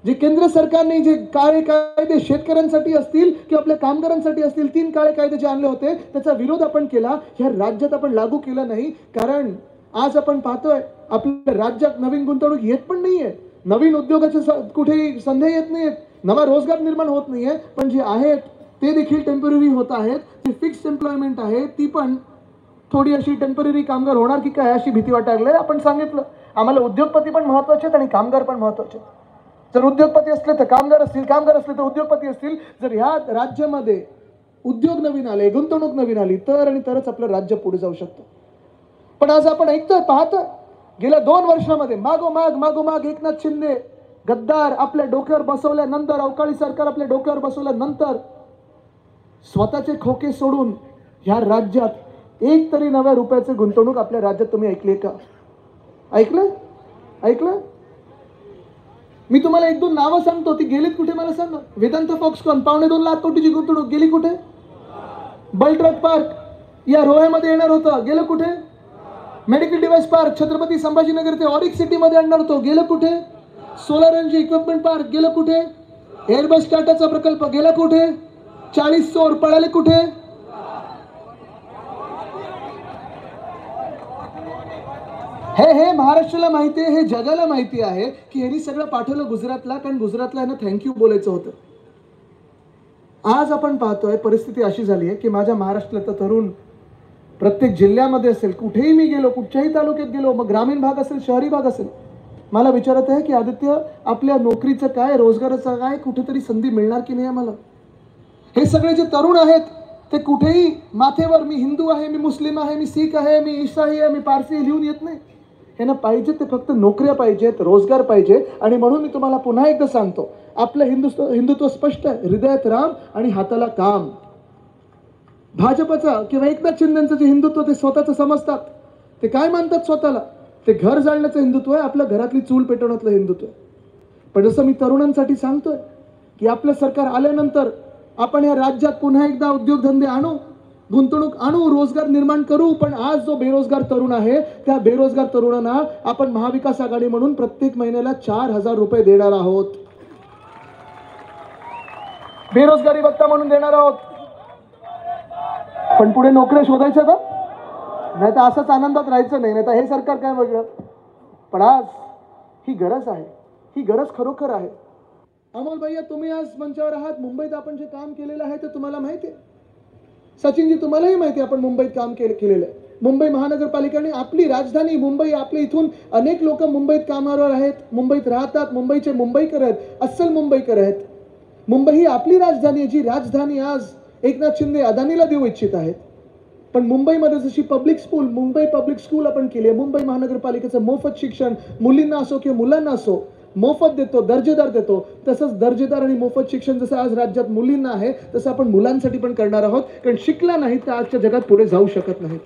जे केंद्र सरकारने जे काळे कायदे शेतकऱ्यांसाठी असतील किंवा आपल्या कामगारांसाठी असतील, 3 काळे कायदे जे आणले होते त्याचा विरोध आपण केला. ह्या राज्यात आपण लागू केलं नाही, कारण आज आपण पाहतोय आपल्या राज्यात नवीन गुंतवणूक येत पण नाहीये, नवीन उद्योगाच्या कुठेही संधी येत नाहीयेत, नवा रोजगार निर्माण होत नाहीये. पण जे आहेत ते देखील टेम्पररी होत आहेत. जे फिक्स्ड एम्प्लॉयमेंट आहे ती पण थोडी अशी टेम्पररी कामगार होणार की काय अशी भीती वाटायला लागली. आपण सांगितलं आम्हाला उद्योगपती पण महत्वाचे आहेत आणि कामगार पण महत्वाचे आहेत. जर उद्योगपती असले तर कामगार असतील, कामगार असले तर उद्योगपती असतील. जर ह्या राज्यामध्ये उद्योग नवीन आले, गुंतवणूक नवीन आली तर आणि तरच आपलं राज्य पुढे जाऊ शकतं. पण आज आपण ऐकतोय, पाहतोय गेल्या 2 वर्षामध्ये मागोमाग एकनाथ शिंदे गद्दार आपल्या डोक्यावर बसवल्यानंतर, अवकाळी सरकार आपल्या डोक्यावर बसवल्यानंतर स्वतःचे खोके सोडून ह्या राज्यात एक तरी नव्या रुपयाचे गुंतवणूक आपल्या राज्यात तुम्ही ऐकली का? ऐकलं? मी तुम्हाला 1-2 नावं सांगतो, ती गेलीत कुठे मला सांगा. वेदांता फॉक्सकॉन 2.25 लाख कोटीची गुंतवणूक गेली कुठे? बलट्रक पार्क या रोह्यामध्ये येणार होतं, गेलं कुठे? Medical device park Chhatrapati Sambhajinagar ते ऑरिक सिटी मध्ये आणणार होतो, गेलं कुठे? सोलर एनर्जी इक्विपमेंट पार्क गेलं कुठे? एअरबस टाटाचा प्रकल्प गेला कुठे? 40 चोर पळाले कुठे? हे महाराष्ट्राला माहिती आहे, हे जगाला माहिती आहे की यांनी सगळं पाठवलं गुजरातला, कारण गुजरातला यांना थँक्यू बोलायचं होतं. आज आपण पाहतोय परिस्थिती अशी झाली आहे की माझ्या महाराष्ट्रातला तरुण प्रत्येक जिल्ह्यामध्ये असेल, कुठेही मी गेलो, कुठच्याही तालुक्यात गेलो, मग ग्रामीण भाग असेल, शहरी भाग असेल, मला विचारत आहे की आदित्य आपल्या नोकरीचं काय, रोजगाराचं काय, कुठेतरी संधी मिळणार की नाही आम्हाला. हे सगळे जे तरुण आहेत ते कुठेही माथेवर मी हिंदू आहे, मी मुस्लिम आहे, मी शीख आहे, मी ईसाई आहे, मी पारसी आहे लिहून येत नाही. यांना पाहिजे ते फक्त नोकऱ्या पाहिजेत, रोजगार पाहिजे. आणि म्हणून मी तुम्हाला पुन्हा एकदा सांगतो, आपलं हिंदुत्व स्पष्ट आहे, हृदयात राम आणि हाताला काम. भाजपचा किंवा एकनाथ शिंदेचं जे हिंदुत्व ते स्वतःचं समजतात, ते काय मानतात स्वतःला, ते घर जाळण्याचं हिंदुत्व आहे, आपल्या घरातली चूल पेटवण्यातलं हिंदुत्व आहे. पण जसं मी तरुणांसाठी सांगतोय की आपलं सरकार आल्यानंतर आपण या राज्यात पुन्हा एकदा उद्योगधंदे आणू, गुंतवणूक आणू, रोजगार निर्माण करू. पण आज जो बेरोजगार तरुण आहे त्या बेरोजगार तरुणांना आपण महाविकास आघाडी म्हणून प्रत्येक महिन्याला 4,000 रुपये देणार आहोत, बेरोजगारी भत्ता म्हणून देणार आहोत. पण पुढे नोकऱ्या शोधायच्या का? नाही तर असंच आनंदात राहायचं नाही, नाही तर हे सरकार काय वेगळं. पण आज ही गरज आहे, ही गरज खरोखर आहे. अमोल भैया तुम्ही आज मंचावर आहात, मुंबईत आपण जे काम केलेलं आहे ते तुम्हाला माहिती आहे. सचिनजी तुम्हालाही माहिती आहे आपण मुंबईत काम केलेलं आहे. मुंबई महानगरपालिकेने आपली राजधानी मुंबई, आपले इथून अनेक लोक मुंबईत कामावर आहेत, मुंबईत राहतात, मुंबईचे मुंबईकर आहेत, अस्सल मुंबईकर आहेत. मुंबई ही आपली राजधानी आहे, जी राजधानी आज एकनाथ शिंदे अदानीला देऊ इच्छित आहेत, पण मुंबईमध्ये जशी मुंबई पब्लिक स्कूल आपण केली आहे, मुंबई महानगरपालिकेचं मोफत शिक्षण मुलींना असो किंवा मुलांना असो मोफत देतो, दर्जेदार देतो, तसंच दर्जेदार आणि मोफत शिक्षण जसं आज राज्यात मुलींना आहे तसं आपण मुलांसाठी पण करणार आहोत. कारण शिकला नाही तर आजच्या जगात पुढे जाऊ शकत नाहीत.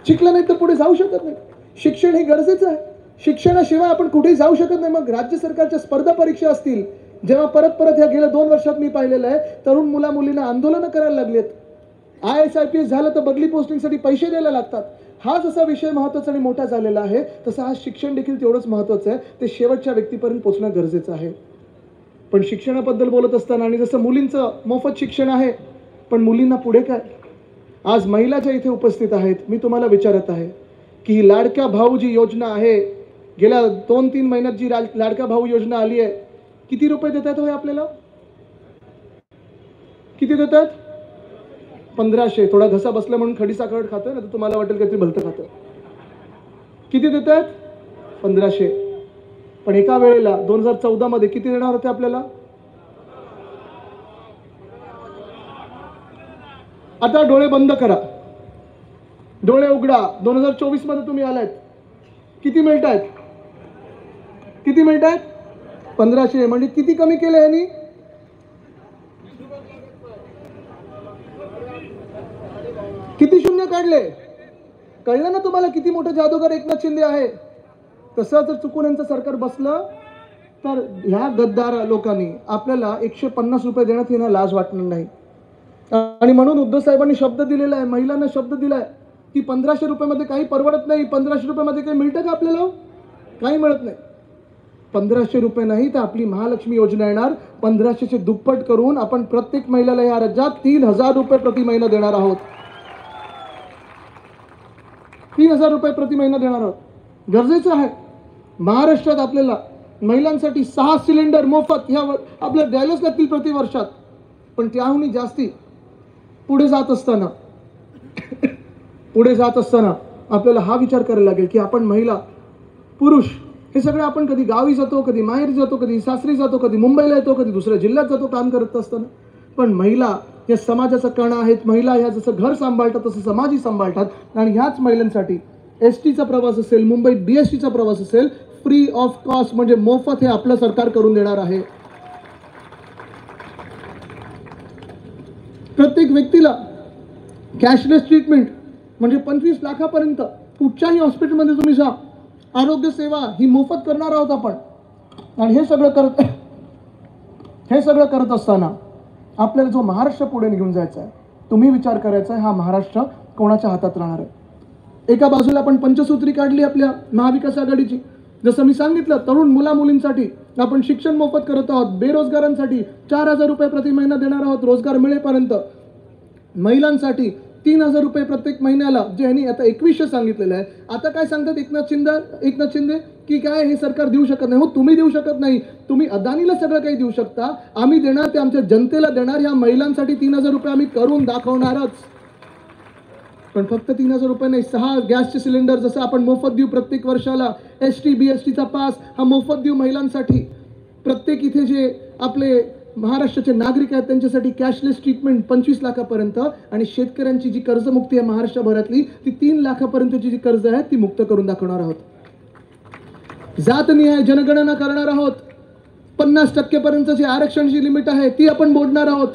शिकला नाही तर पुढे जाऊ शकत नाही. शिक्षण हे गरजेचं आहे. शिक्षणाशिवाय आपण कुठेही जाऊ शकत नाही. मग राज्य सरकारच्या स्पर्धा परीक्षा असतील, जेव्हा परत ह्या गेल्या 2 वर्षात मी पाहिलेलं आहे, तरुण मुलींना आंदोलनं करायला लागलेत. IAS IPS झालं तर बदली पोस्टिंगसाठी पैसे द्यायला लागतात. हा जसा विषय महत्त्वाचा आणि मोठा झालेला आहे तसा हा शिक्षण देखील तेवढंच महत्त्वाचं आहे. ते शेवटच्या व्यक्तीपर्यंत पोहोचणं गरजेचं आहे. पण शिक्षणाबद्दल बोलत असताना आणि जसं मुलींचं मोफत शिक्षण आहे, पण मुलींना पुढे काय? आज महिला ज्या इथे उपस्थित आहेत, मी तुम्हाला विचारत आहे की ही लाडक्या भाऊ जी योजना आहे, गेल्या 2-3 महिन्यात जी लाडक्या भाऊ योजना आली आहे, किती रुपये देतात हो आपल्याला? किती देतात? 1500. थोडा घसा बसला म्हणून खडी साखर खातोय ना, तर तुम्हाला वाटेल की ते भलतं खातं. किती देतात? 1500. पण एका वेळेला 2014 मध्ये किती देणार होते आपल्याला? आता डोळे बंद करा, डोळे उघडा. 2024 मध्ये तुम्ही आलात, किती मिळत आहेत? किती मिळत आहेत? 1500. म्हणजे किती कमी केले यांनी? किती शून्य काढले? कळलं ना तुम्हाला किती मोठं जादूगार एकनाथ शिंदे आहे? तसं जर चुकून यांचं सरकार बसलं तर ह्या गद्दार लोकांनी आपल्याला 150 रुपये देण्यात यांना लाज वाटणार नाही. आणि म्हणून उद्धव साहेबांनी शब्द दिलेला आहे, महिलांना शब्द दिलाय की 1500 रुपयामध्ये काही परवडत नाही. 1500 रुपयामध्ये काही मिळतं का आपल्याला? काही मिळत नाही. 1500 रुपये नाही तर आपली महालक्ष्मी योजना येणार. 1500चे दुप्पट करून आपण प्रत्येक महिलेला या राज्यात 3000 रुपये प्रति महिना देणार आहोत. 3000 रुपये प्रति महिना देणार आहोत. गरजेचं आहे. महाराष्ट्रात आपल्याला महिलांसाठी 6 सिलेंडर मोफत ह्या आपल्याला द्यायलाच लागतील प्रति वर्षात. पण त्याहूनही जास्ती पुढे जात असताना आपल्याला हा विचार करायला लागेल की आपण महिला पुरुष हे सगळे आपण कधी गावी जातो, कधी माहेरी जातो, कधी सासरी जातो, कधी मुंबईला येतो, कधी दुसऱ्या जिल्ह्यात जातो काम करत असताना. पण महिला या समाजाचा कणा आहेत. महिला ह्या जसं घर सांभाळतात तसं समाजही सांभाळतात. आणि ह्याच महिलांसाठी STचा प्रवास असेल, मुंबईत BSTचा प्रवास असेल, फ्री ऑफ कॉस्ट म्हणजे मोफत हे आपलं सरकार करून देणार आहे. प्रत्येक व्यक्तीला कॅशलेस ट्रीटमेंट म्हणजे 25 लाखापर्यंत कुठच्याही हॉस्पिटलमध्ये तुम्ही जा, आरोग्य सेवा ही मोफत करणार आहोत आपण. आणि हे सगळं करत असताना आपल्याला जो महाराष्ट्र पुढे घेऊन जायचा आहे, तुम्ही विचार करायचा आहे हा महाराष्ट्र कोणाच्या हातात राहणार आहे. एका बाजूला आपण पंचसूत्री काढली आपल्या महाविकास आघाडीची. जसं मी सांगितलं, तरुण मुलींसाठी आपण शिक्षण मोफत करत आहोत. बेरोजगारांसाठी 4000 रुपये प्रति महिना देणार आहोत रोजगार मिळेपर्यंत. महिलांसाठी 3000 रुपये प्रत्येक महिन्याला, जे ह्यांनी आता 2100 सांगितलेलं आहे. आता काय सांगतात एकनाथ शिंदे की काय हे सरकार देऊ शकत नाही. हो, तुम्ही देऊ शकत नाही. तुम्ही अदानीला सगळं काही देऊ शकता. आम्ही देणार ते आमच्या जनतेला देणार. ह्या महिलांसाठी 3000 रुपये आम्ही करून दाखवणारच. पण फक्त 3000 रुपये नाही, 6 गॅसचे सिलेंडर जसं आपण मोफत देऊ प्रत्येक वर्षाला. ST BSTचा पास हा मोफत देऊ महिलांसाठी. प्रत्येक इथे जे आपले महाराष्ट्राचे नागरिक आहेत त्यांच्यासाठी कॅशलेस ट्रीटमेंट 25 लाखापर्यंत. आणि शेतकऱ्यांची जी कर्जमुक्ती आहे महाराष्ट्रभरातली ती 3 लाखापर्यंतची जी कर्ज आहे ती मुक्त करून दाखवणार आहोत. जातनिहाय जनगणना करणार आहोत. 50% पर्यंतची आरक्षणाची लिमिट आहे ती आपण मोडणार आहोत.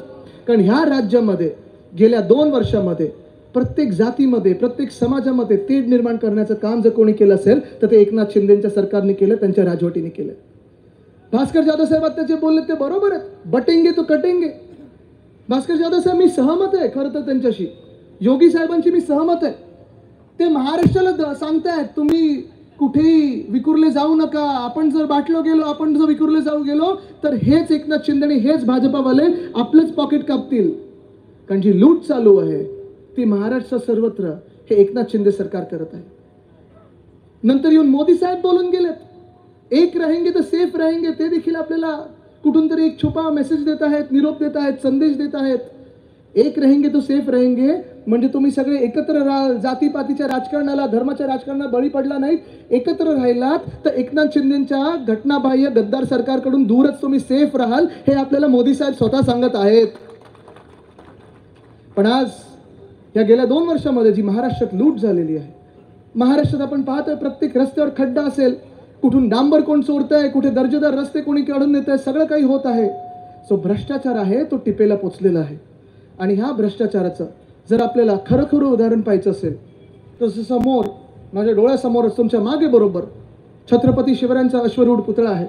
कारण ह्या राज्यामध्ये गेल्या 2 वर्षामध्ये प्रत्येक जातीमध्ये, प्रत्येक समाजामध्ये तेढ निर्माण करण्याचं काम जर कोणी केलं असेल तर ते एकनाथ शिंदेच्या सरकारने केलं, त्यांच्या राजवटीने केलं. भास्कर जाधव साहेब त्याचे बोलले ते बरोबर आहेत. बटेंगे तो कटेंगे. भास्कर जाधव साहेब मी सहमत आहे खरं तर त्यांच्याशी. योगी साहेबांची मी सहमत आहे. ते महाराष्ट्राला सांगतायत तुम्ही कुठेही विखुरले जाऊ नका. आपण जर विखुरले जाऊ गेलो तर हेच एकनाथ शिंदे आणि हेच भाजपावाले आपलंच पॉकेट कापतील. कारण जी लूट चालू आहे ती महाराष्ट्रात सर्वत्र हे एकनाथ शिंदे सरकार करत आहे. नंतर येऊन मोदी साहेब बोलून गेलेत, एक रहेंगे तो सेफ रहेंगे. ते देखील आपल्याला कुठून तरी एक छुपा मेसेज देत आहेत, निरोप देत आहेत, संदेश देत आहेत. एक रहेंगे तो सेफ रहेंगे म्हणजे तुम्ही सगळे एकत्र जातीपातीच्या राजकारणाला, धर्माच्या राजकारणाला बळी पडला नाहीत, एकत्र राहिलात तर एकनाथ शिंदेच्या घटनाबाह्य गद्दार सरकारकडून दूरच तुम्ही सेफ राहाल. हे आपल्याला मोदी साहेब स्वतः सांगत आहेत. पण आज या गेल्या 2 वर्षामध्ये जी महाराष्ट्रात लूट झालेली आहे, महाराष्ट्रात आपण पाहतोय प्रत्येक रस्त्यावर खड्डा असेल, कुठून डांबर कोण चोरतंय, कुठे दर्जेदार रस्ते कोणी काढून देत आहे, सगळं काही होत आहे. जो भ्रष्टाचार आहे तो टिपेला पोचलेला आहे. आणि ह्या भ्रष्टाचाराचं जर आपल्याला खरं उदाहरण पाहायचं असेल तर समोर माझ्या डोळ्यासमोरच तुमच्या मागे बरोबर छत्रपती शिवरायांचा अश्वरूढ पुतळा आहे.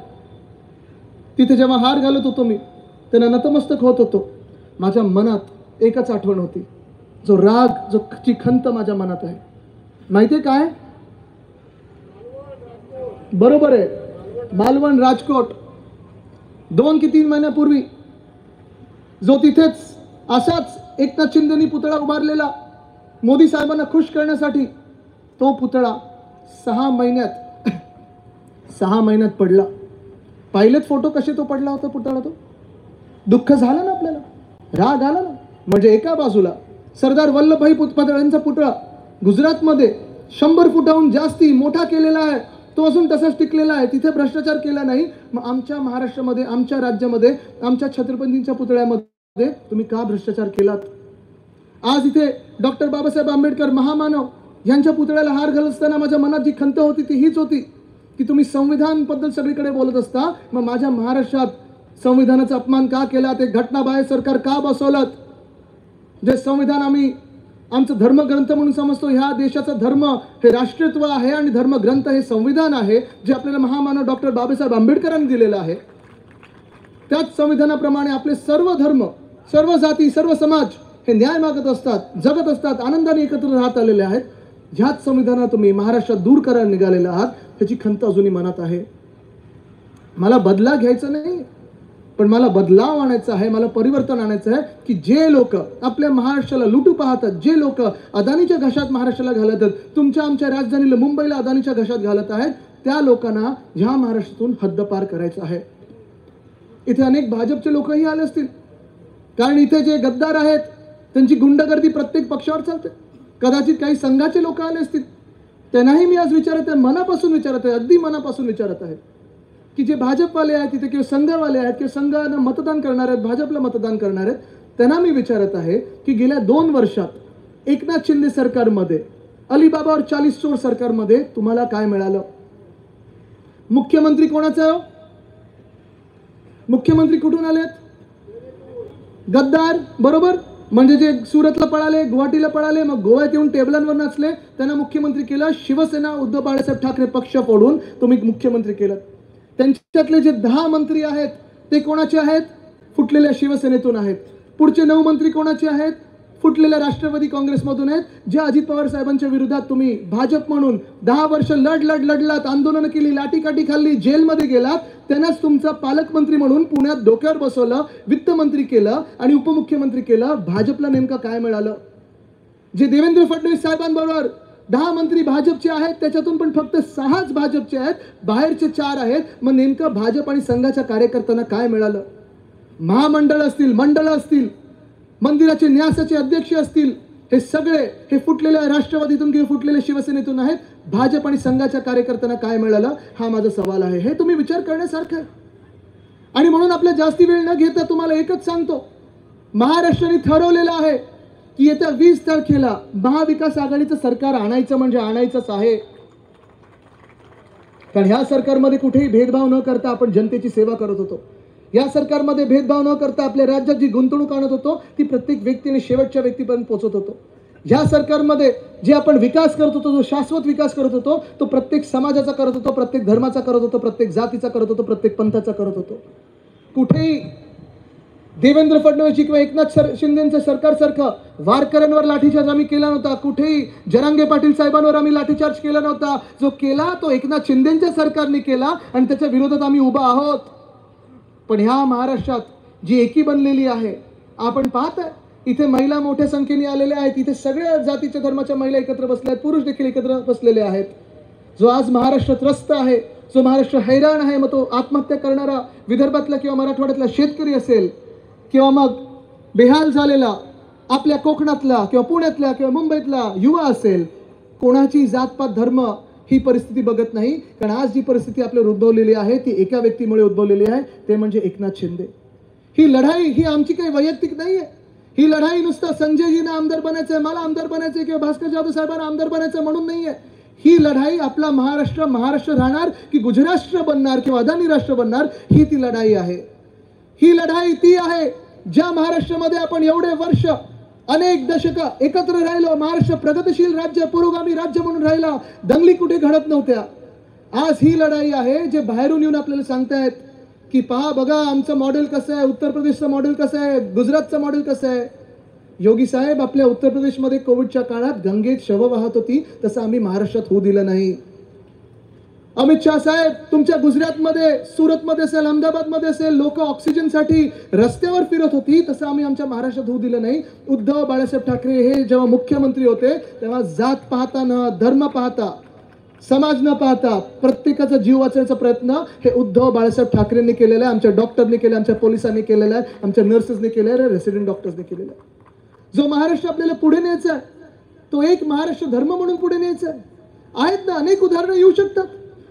तिथे जेव्हा हार घालत होतो मी, त्यांना नतमस्तक होत होतो, माझ्या मनात एकच आठवण होती, जो राग, ची खंत माझ्या मनात आहे. माहितीये काय? बरोबर आहे, मालवण, राजकोट 2 की 3 महिन्यापूर्वी जो तिथेच असाच एकनाथ शिंदेनी पुतळा उभारलेला मोदी साहेबांना खुश करण्यासाठी, तो पुतळा 6 महिन्यात पडला. पाहिलेत फोटो कसे तो पडला होता पुतळा. तो दुःख झालं ना आपल्याला, राग आला ना. म्हणजे एका बाजूला सरदार वल्लभभाई पटेलांचा पुतळा गुजरातमध्ये 100 फुटाहून जास्ती मोठा केलेला आहे, तो अजून तसाच टिकलेला आहे, तिथे भ्रष्टाचार केला नाही. मग आमच्या महाराष्ट्रामध्ये, आमच्या राज्यामध्ये, आमच्या छत्रपतींच्या पुतळ्यामध्ये तुम्ही का भ्रष्टाचार केलात? आज इथे डॉक्टर बाबासाहेब आंबेडकर महामानव यांच्या पुतळ्याला हार घालत असताना माझ्या मनात जी खंत होती ती हीच होती की तुम्ही संविधान बद्दल सगळीकडे बोलत असता, मग माझ्या महाराष्ट्रात संविधानाचा अपमान का केला? ते घटनाबाह्य सरकार का बसवलं? जे संविधान आम्ही आमचं धर्मग्रंथ म्हणून समजतो, ह्या देशाचा धर्म हे राष्ट्रीयत्व आहे आणि धर्मग्रंथ हे संविधान आहे, जे आपल्याला महामानव डॉक्टर बाबासाहेब आंबेडकरांनी दिलेलं आहे. त्याच संविधानाप्रमाणे आपले सर्व धर्म, सर्व जाती, सर्व समाज हे न्याय मागत असतात, जगत असतात, आनंदाने एकत्र राहत आलेले आहेत. ह्याच संविधानात तुम्ही महाराष्ट्रात दूर करायला निघालेले आहात, ह्याची खंत अजूनही मनात आहे. मला बदला घ्यायचा नाही, पण मला बदलाव आणायचा आहे, मला परिवर्तन आणायचं आहे की जे लोक आपल्या महाराष्ट्राला लुटू पाहतात, जे लोक अदानीच्या घशात महाराष्ट्राला घालत आहेत, तुमच्या आमच्या राजधानीला मुंबईला अदानीच्या घशात घालत आहेत, त्या लोकांना ह्या महाराष्ट्रातून हद्दपार करायचं आहे. इथे अनेक भाजपचे लोकही आले असतील, कारण इथे जे गद्दार आहेत त्यांची गुंडगर्दी प्रत्येक पक्षावर चालते. कदाचित काही संघाचे लोक आले असतील, त्यांनाही मी आज विचारत आहे, मनापासून विचारत आहे, अगदी मनापासून विचारत आहे की जे भाजपवाले आहेत तिथे, किंवा संघवाले आहेत, किंवा संघानं मतदान करणार आहेत, भाजपला मतदान करणार आहेत, त्यांना मी विचारत आहे की गेल्या 2 वर्षात एकनाथ शिंदे सरकारमध्ये, अलिबाबावर 40 चोर सरकारमध्ये तुम्हाला काय मिळालं? मुख्यमंत्री कोणाचं? मुख्यमंत्री कुठून आलेत? गद्दार, बरोबर. म्हणजे जे सुरतला पळाले, गुवाहाटीला पळाले, मग गोव्यात येऊन टेबलांवर नाचले, त्यांना मुख्यमंत्री केलं. शिवसेना, उद्धव बाळासाहेब ठाकरे पक्ष फोडून तुम्ही मुख्यमंत्री केलं. त्यांच्यातले जे 10 मंत्री आहेत ते कोणाचे आहेत? फुटलेल्या शिवसेनेतून आहेत. पुढचे 9 मंत्री कोणाचे आहेत? फुटलेल्या राष्ट्रवादी काँग्रेसमधून आहेत. जे अजित पवार साहेबांच्या विरोधात तुम्ही भाजप म्हणून 10 वर्ष लढलात, आंदोलनं केली, लाठीकाठी खाल्ली, जेलमध्ये गेलात, त्यांनाच तुमचा पालकमंत्री म्हणून पुण्यात डोक्यावर बसवलं, वित्तमंत्री केलं आणि उपमुख्यमंत्री केलं. भाजपला नेमकं काय मिळालं? जे देवेंद्र फडणवीस साहेबांबरोबर 10 मंत्री भाजपचे आहेत, त्याच्यातून पण फक्त 6च भाजपचे आहेत, बाहेरचे 4 आहेत. मग नेमकं भाजप आणि संघाच्या कार्यकर्त्यांना काय मिळालं? महामंडळ असतील, मंडळ असतील, मंदिराचे न्यासाचे अध्यक्ष असतील, हे सगळे हे फुटलेल्या राष्ट्रवादीतून किंवा फुटलेल्या शिवसेनेतून आहेत. भाजप आणि संघाच्या कार्यकर्त्यांना काय मिळालं? हा माझा सवाल आहे. हे तुम्ही विचार करण्यासारखं आहे. आणि म्हणून आपल्या जास्ती वेळ न घेता तुम्हाला एकच सांगतो, महाराष्ट्राने ठरवलेलं आहे की येत्या 20 तारखेला महाविकास आघाडीचं सरकार आणायचं म्हणजे आणायचंच आहे. कारण ह्या सरकारमध्ये कुठेही भेदभाव न करता आपण जनतेची सेवा करत होतो. या सरकारमध्ये भेदभाव न करता आपल्या राज्यात जी गुंतवणूक आणत होतो ती प्रत्येक व्यक्तीने शेवटच्या व्यक्तीपर्यंत पोहोचत होतो. या सरकारमध्ये जे आपण विकास करत होतो, जो शाश्वत विकास करत होतो, तो प्रत्येक समाजाचा करत होतो, प्रत्येक धर्माचा करत होतो, प्रत्येक जातीचा करत होतो, प्रत्येक पंथाचा करत होतो. कुठेही देवेंद्र फडणवीस किंवा एकनाथ शिंदेचं सरकारसारखं वारकऱ्यांवर लाठीचार्ज आम्ही केला नव्हता. कुठेही जरांगे पाटील साहेबांवर आम्ही लाठीचार्ज केला नव्हता. जो केला तो एकनाथ शिंदेच्या सरकारने केला आणि त्याच्या विरोधात आम्ही उभा आहोत. पण ह्या महाराष्ट्रात जी एकी बनलेली आहे, आपण पाहताय इथे महिला मोठ्या संख्येने आलेल्या आहेत, इथे सगळ्या जातीच्या धर्माच्या महिला एकत्र बसल्या आहेत, पुरुष देखील एकत्र बसलेले आहेत. जो आज महाराष्ट्र त्रस्त आहे, जो महाराष्ट्र हैराण आहे, मग तो आत्महत्या करणारा विदर्भातला किंवा मराठवाड्यातला शेतकरी असेल, किंवा मग बेहाल झालेला आपल्या कोकणातला किंवा पुण्यातला किंवा मुंबईतला युवा असेल, कोणाची जातपात धर्म ही परिस्थिती बघत नाही. कारण आज जी परिस्थिती आपल्याला उद्भवलेली आहे ती एका व्यक्तीमुळे उद्भवलेली आहे, ते म्हणजे एकनाथ शिंदे. ही लढाई ही आमची काही वैयक्तिक नाही आहे, ही लढाई नुसतं संजयजींना आमदार बनायचंय, मला आमदार बनायचंय किंवा भास्कर जाधव साहेबांना आमदार बनायचं म्हणून नाहीये. ही लढाई आपला महाराष्ट्र राहणार की गुजराष्ट्र बनणार किंवा अदानी राष्ट्र बनणार, ही ती लढाई आहे. ही लढाई ती आहे ज्या महाराष्ट्रामध्ये आपण एवढे वर्ष अनेक दशक एकत्र राहिलो. महाराष्ट्र प्रगतिशील राज्य, पुरोगामी राज्य म्हणून राहिला. दंगली कुठे घडत नव्हत्या. आज ही लढाई आहे जे बाहेरून येऊन आपल्याला सांगतायत की पहा बघा आमचं मॉडेल कसं आहे, उत्तर प्रदेशचं मॉडेल कसं आहे, गुजरातचं मॉडेल कसं आहे. योगी साहेब, आपल्या उत्तर प्रदेशमध्ये कोविडच्या काळात गंगेत शव वाहत होती, तसं आम्ही महाराष्ट्रात होऊ दिलं नाही. अमित शाह साहेब, तुमच्या गुजरातमध्ये, सुरतमध्ये असेल, अहमदाबादमध्ये असेल, लोक ऑक्सिजनसाठी रस्त्यावर फिरत होती, तसं आम्ही आमच्या महाराष्ट्रात होऊ दिलं नाही. उद्धव बाळासाहेब ठाकरे हे जेव्हा मुख्यमंत्री होते तेव्हा जात पाहता न धर्म पाहता, समाज न पाहता प्रत्येकाचा जीव वाचवण्याचा प्रयत्न हे उद्धव बाळासाहेब ठाकरेंनी केलेला आहे. आमच्या डॉक्टरने केलं, आमच्या पोलिसांनी केलेलं आहे, आमच्या नर्सेसने केलेलं आहे, रेसिडेंट डॉक्टर्सने केलेलं आहे. जो महाराष्ट्र आपल्याला पुढे न्यायचा आहे तो एक महाराष्ट्र धर्म म्हणून पुढे न्यायचा आहे. आहेत ना अनेक उदाहरणं येऊ शकतात,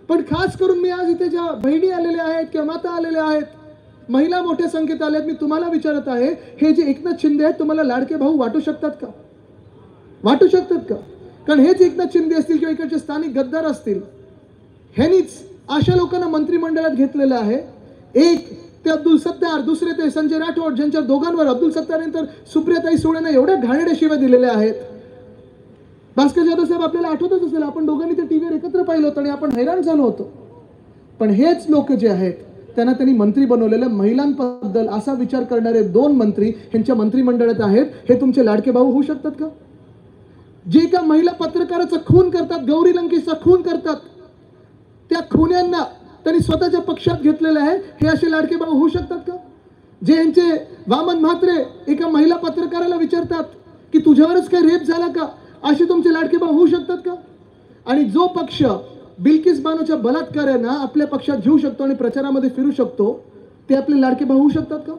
पण खास करून मी आज इथे ज्या बहिणी आलेल्या आहेत किंवा माता आलेल्या आहेत, महिला मोठ्या संख्येत आल्या आहेत, मी तुम्हाला विचारत आहे, हे जे एकनाथ शिंदे आहेत तुम्हाला लाडके भाऊ वाटू शकतात का? वाटू शकतात का? कारण हेच एकनाथ शिंदे असतील किंवा इकडचे स्थानिक गद्दार असतील, ह्यांनीच अशा लोकांना मंत्रिमंडळात घेतलेलं आहे. एक ते अब्दुल सत्तार, दुसरे ते संजय राठोड, ज्यांच्या दोघांवर अब्दुल सत्तार नंतर सुप्रियाताई सुळेंना एवढ्या घाणेरड्या शिव्या दिलेल्या आहेत. भास्कर जाधव साहेब, आपल्याला आठवतच असेल, आपण दोघांनी ते टीव्हीवर एकत्र पाहिलं होतं आणि आपण हैराण झालो होतो. पण हेच लोक जे आहेत त्यांना त्यांनी मंत्री बनवलेलं, महिलांबद्दल असा विचार करणारे 2 मंत्री ह्यांच्या मंत्रिमंडळात आहेत. हे तुमचे लाडके भाऊ होऊ शकतात का? जे एका महिला पत्रकाराचा खून करतात, गौरी लंकेशचा खून करतात, त्या खुन्यांना त्यांनी स्वतःच्या पक्षात घेतलेलं आहे, हे असे लाडके भाऊ होऊ शकतात का? जे यांचे वामन म्हात्रे एका महिला पत्रकाराला विचारतात की तुझ्यावरच काय रेप झाला का, असे तुमचे लाडके भाऊ होऊ शकतात का? आणि जो पक्ष बिल्किस बानोच्या बलात्कारांना आपल्या पक्षात घेऊ शकतो आणि प्रचारामध्ये फिरू शकतो, ते आपले लाडके भाऊ होऊ शकतात का?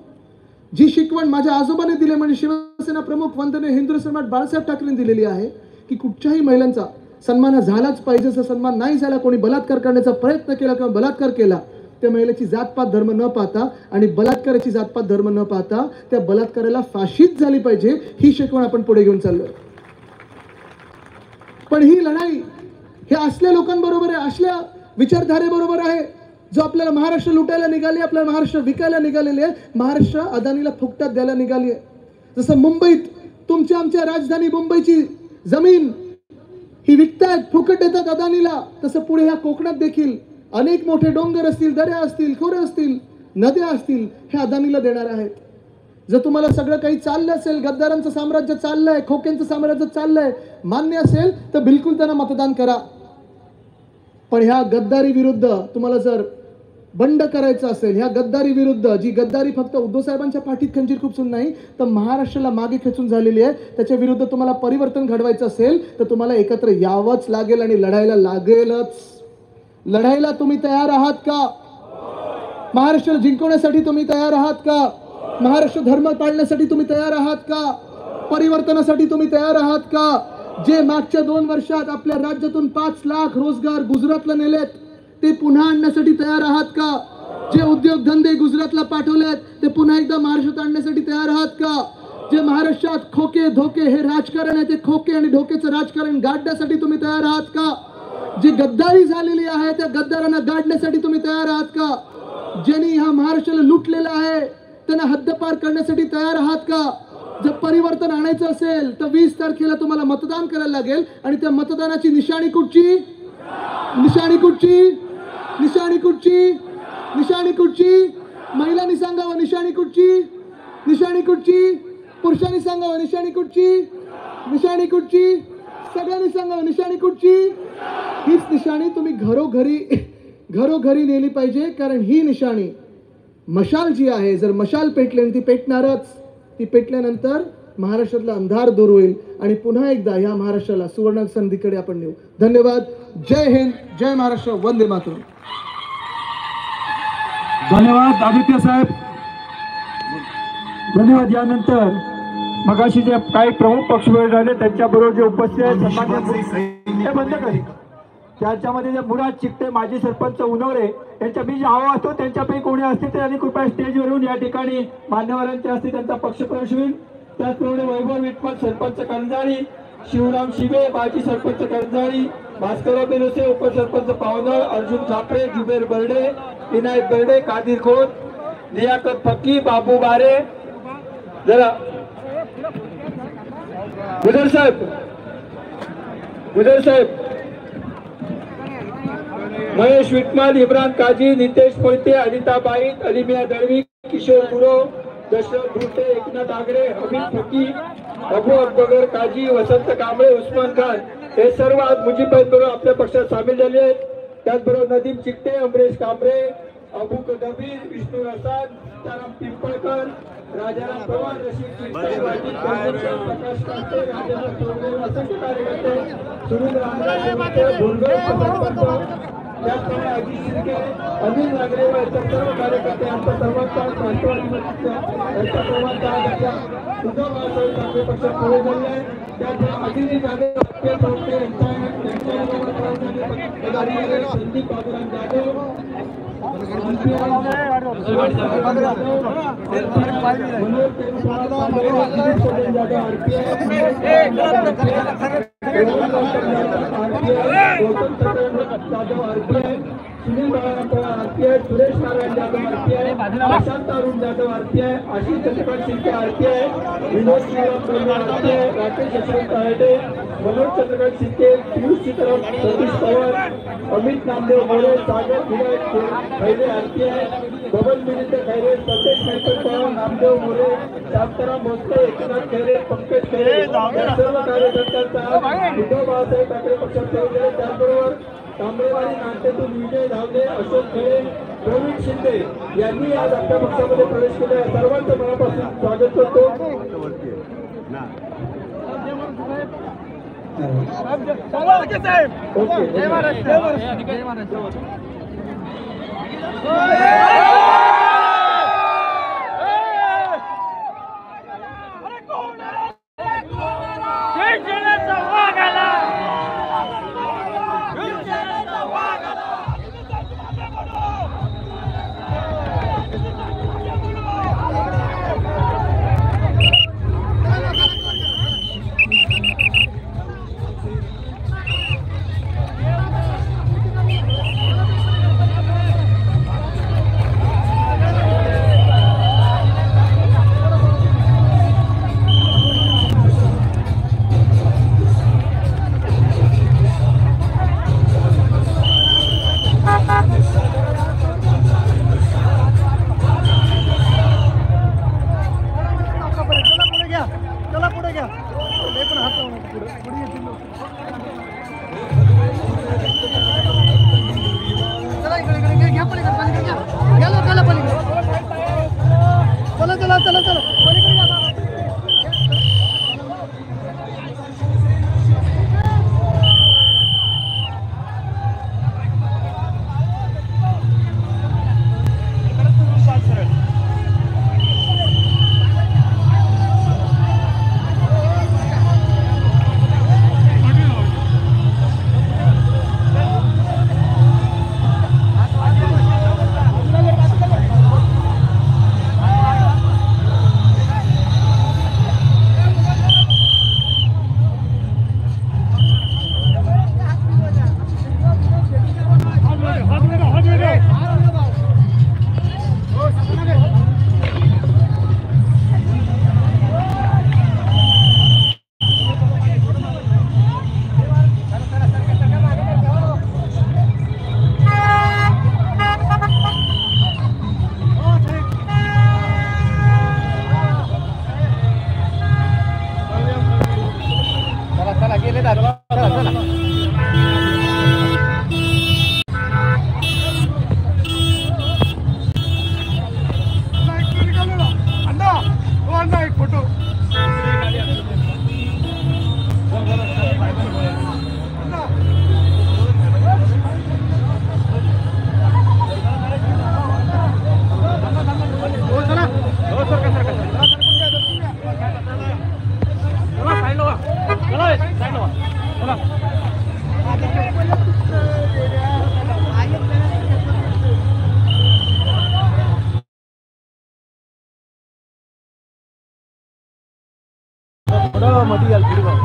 जी शिकवण माझ्या आजोबाने दिली, म्हणजे शिवसेना प्रमुख वंदनीय हिंदू सम्राट बाळासाहेब ठाकरेंनी दिलेली आहे की कुठच्याही महिलांचा सन्मान झालाच पाहिजे. जर सन्मान नाही झाला, कोणी बलात्कार करण्याचा प्रयत्न केला किंवा बलात्कार केला, त्या महिलेची जातपात धर्म न पाहता आणि बलात्काराची जातपात धर्म न पाहता त्या बलात्काराला फाशीच झाली पाहिजे, ही शिकवण आपण पुढे घेऊन चाललोय. पण ही लढाई हे असल्या लोकांबरोबर आहे, असल्या विचारधारेबरोबर आहे जो आपल्याला महाराष्ट्र लुटायला निघाली, आपल्याला महाराष्ट्र विकायला निघालेली आहे, महाराष्ट्र अदानीला फुकटात द्यायला निघाली आहे. जसं मुंबईत तुमच्या आमच्या राजधानी मुंबईची जमीन ही विकतायत, फुकट देतात अदानीला, तसं पुढे ह्या कोकणात देखील अनेक मोठे डोंगर असतील, दऱ्या असतील, खोरे असतील, नद्या असतील, हे अदानीला देणार आहेत. जर तुम्हाला सगळं काही चाललं असेल, गद्दारांचं साम्राज्य चाललंय, खोक्यांचं साम्राज्य चाललंय, मान्य असेल तर बिलकुल त्यांना मतदान करा. पण ह्या गद्दारी विरुद्ध तुम्हाला जर बंड करायचं असेल, ह्या गद्दारी विरुद्ध, जी गद्दारी फक्त उद्धव साहेबांच्या पाठीत खंजीर खुपसून नाही तर महाराष्ट्राला मागे खेचून झालेली आहे, त्याच्या विरुद्ध तुम्हाला परिवर्तन घडवायचं असेल तर तुम्हाला एकत्र यावंच लागेल आणि लढायला लागेलच. लढायला तुम्ही तयार आहात का? महाराष्ट्राला जिंकवण्यासाठी तुम्ही तयार आहात का? महाराष्ट्र धर्म पाळण्यासाठी तुम्ही तयार आहात का? परिवर्तनासाठी तुम्ही तयार आहात का? जे मागच्या 2 वर्षात आपल्या राज्यातून 5 लाख रोजगार गुजरातला नेलेत, ते पुन्हा आणण्यासाठी तयार आहात का? जे उद्योगधंदे गुजरातला पाठवलेत ते पुन्हा एकदा महाराष्ट्रात आणण्यासाठी तयार आहात का? जे महाराष्ट्रात खोके धोके हे राजकारण आहे, ते खोके आणि धोकेचं राजकारण गाडण्यासाठी तुम्ही तयार आहात का? जी गद्दारी झालेली आहे त्या गद्दारांना गाडण्यासाठी तुम्ही तयार आहात का? ज्यांनी हा महाराष्ट्राला लुटलेला आहे त्यांना हद्दपार करण्यासाठी तयार आहात का? जर परिवर्तन आणायचं असेल तर 20 तारखेला तुम्हाला मतदान करायला लागेल आणि त्या मतदानाची निशाणी कुठची? निशाणी कुठची? निशाणी कुठची? निशाणी कुठची? महिलांनी सांगावं निशाणी कुठची? निशाणी कुठची? पुरुषांनी सांगावं निशाणी कुठची? निशाणी कुठची? सगळ्यांनी सांगावं निशाणी कुठची? हीच निशाणी तुम्ही घरोघरी नेली पाहिजे, कारण ही निशाणी मशाल जी आहे, जर मशाल पेटली आणि ती पेटणारच, ती पेटल्यानंतर महाराष्ट्रातला अंधार दूर होईल आणि पुन्हा एकदा या महाराष्ट्राला सुवर्ण संधीकडे आपण नेऊ. धन्यवाद. जय हिंद, जय महाराष्ट्र, वंदे मातरम. धन्यवाद आदित्य साहेब, धन्यवाद. यानंतर मगाशी जे काही प्रमुख पक्षप्रवेश झाले त्यांच्याबरोबर जे उपस्थित आहेत सन्माननीय बंद करी, त्याच्यामध्ये जे मुराद चिकटे माजी सरपंच उनवरे यांच्या मी जे हवा असतो त्यांच्यापैकी कोणी असतील तर त्यांनी कृपया स्टेजवर येऊन या ठिकाणी मान्यवरांच्या हस्ते त्यांचा पक्षप्रवेश होईल. त्याचप्रमाणे वैभव विठ्ठल सरपंच करंजाळी, शिवराम शिबे माजी सरपंच करंजाळी, भास्करराव बेनोसे उपसरपंच पावनळ, अर्जुन खापरे, जुबेर बर्डे, विनायक बर्डे, कादिर खोत, लियाकत फक्की, बाबू बारे, जरा गुजर साहेब, महेश विटमाल, इम्रान काजी, नितेश मोहिते, अनिता बाईत, अलिमिया दळवी, किशोर गुरव, दशरथ भुटे, एकनाथ आगरे, अमित फकी, अबू अकबर काजी, वसंत कांबळे, उस्मान खान हे सर्व आज मुजीबबरोबर आपल्या पक्षात सामील झाले आहेत. त्याचबरोबर नदीम चिकटे, अमरेश कांबळे, अबू कदबीर, विष्णू रसाद, सीताराम पिंपळकर, राजाराम पवार, रशीद चिकटे, वाजिद कांबळे, प्रकाश कांबळे, राजाराम चौगले, असंख्य कार्यकर्ते, सुनील रामराजे, भोरगळ सरपंच, त्याचप्रमाणे अजित शिर्के, अनिल नागरे व इतर सर्व कार्यकर्ते यांचा सर्वांचा यांचा सर्वांचा उद्धव बाळासाहेब ठाकरे पक्षात प्रवेश झाले आहे. त्याचप्रमाणे Ajit Jadhav, Sandeep Baburam Jadhav, Sunil Balaram Pawar RPI, Suresh Narayan Jadhav RPI, Prashant Arun Jadhav RPI, Ashish Chandrakant Shinde RPI, Vinod Shriram Toranar RPI, Rakesh Yashwant Tayde, Manoj Chandrakant Shinde, Piyush Chitram, Satish Pawar, Amit Namdev More, Sagar Vinayak Khaire RPI, Baban Vinit Khaire, Satej Shankar Pawar, Namdev More, Shantaram Bhosale, Eknath Khaire, Pankaj Khaire या सर्व कार्यकर्त्यांचा उद्धव बाळासाहेब ठाकरे पक्षात प्रवेश झाले. त्याचबरोबर तांबरेवाडी नाट्यातून विजय धावले, अशोक खेळे, प्रवीण शिंदे यांनी आज आपल्या पक्षामध्ये प्रवेश केला. सर्वांचं मनापासून स्वागत करतो. थोडं मध्ये याल पुढे जाऊ.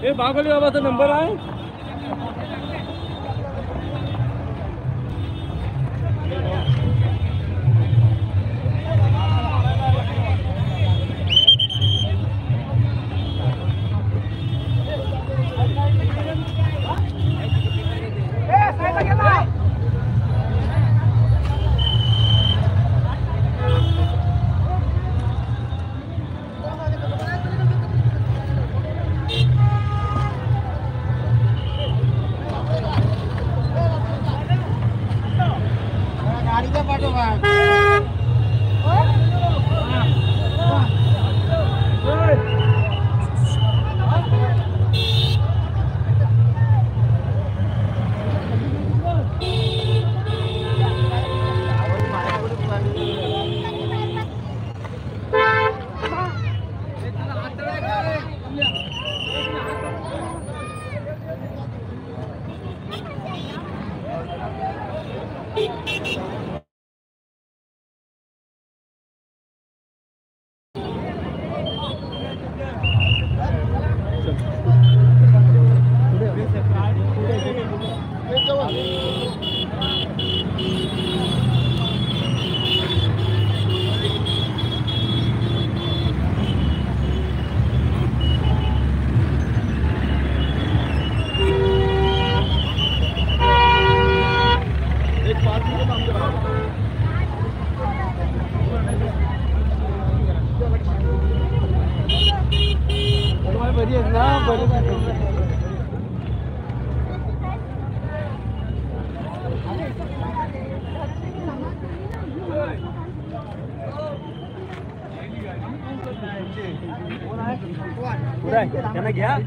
हे बागोली बाबाचा नंबर आहे. त्यांना घ्या.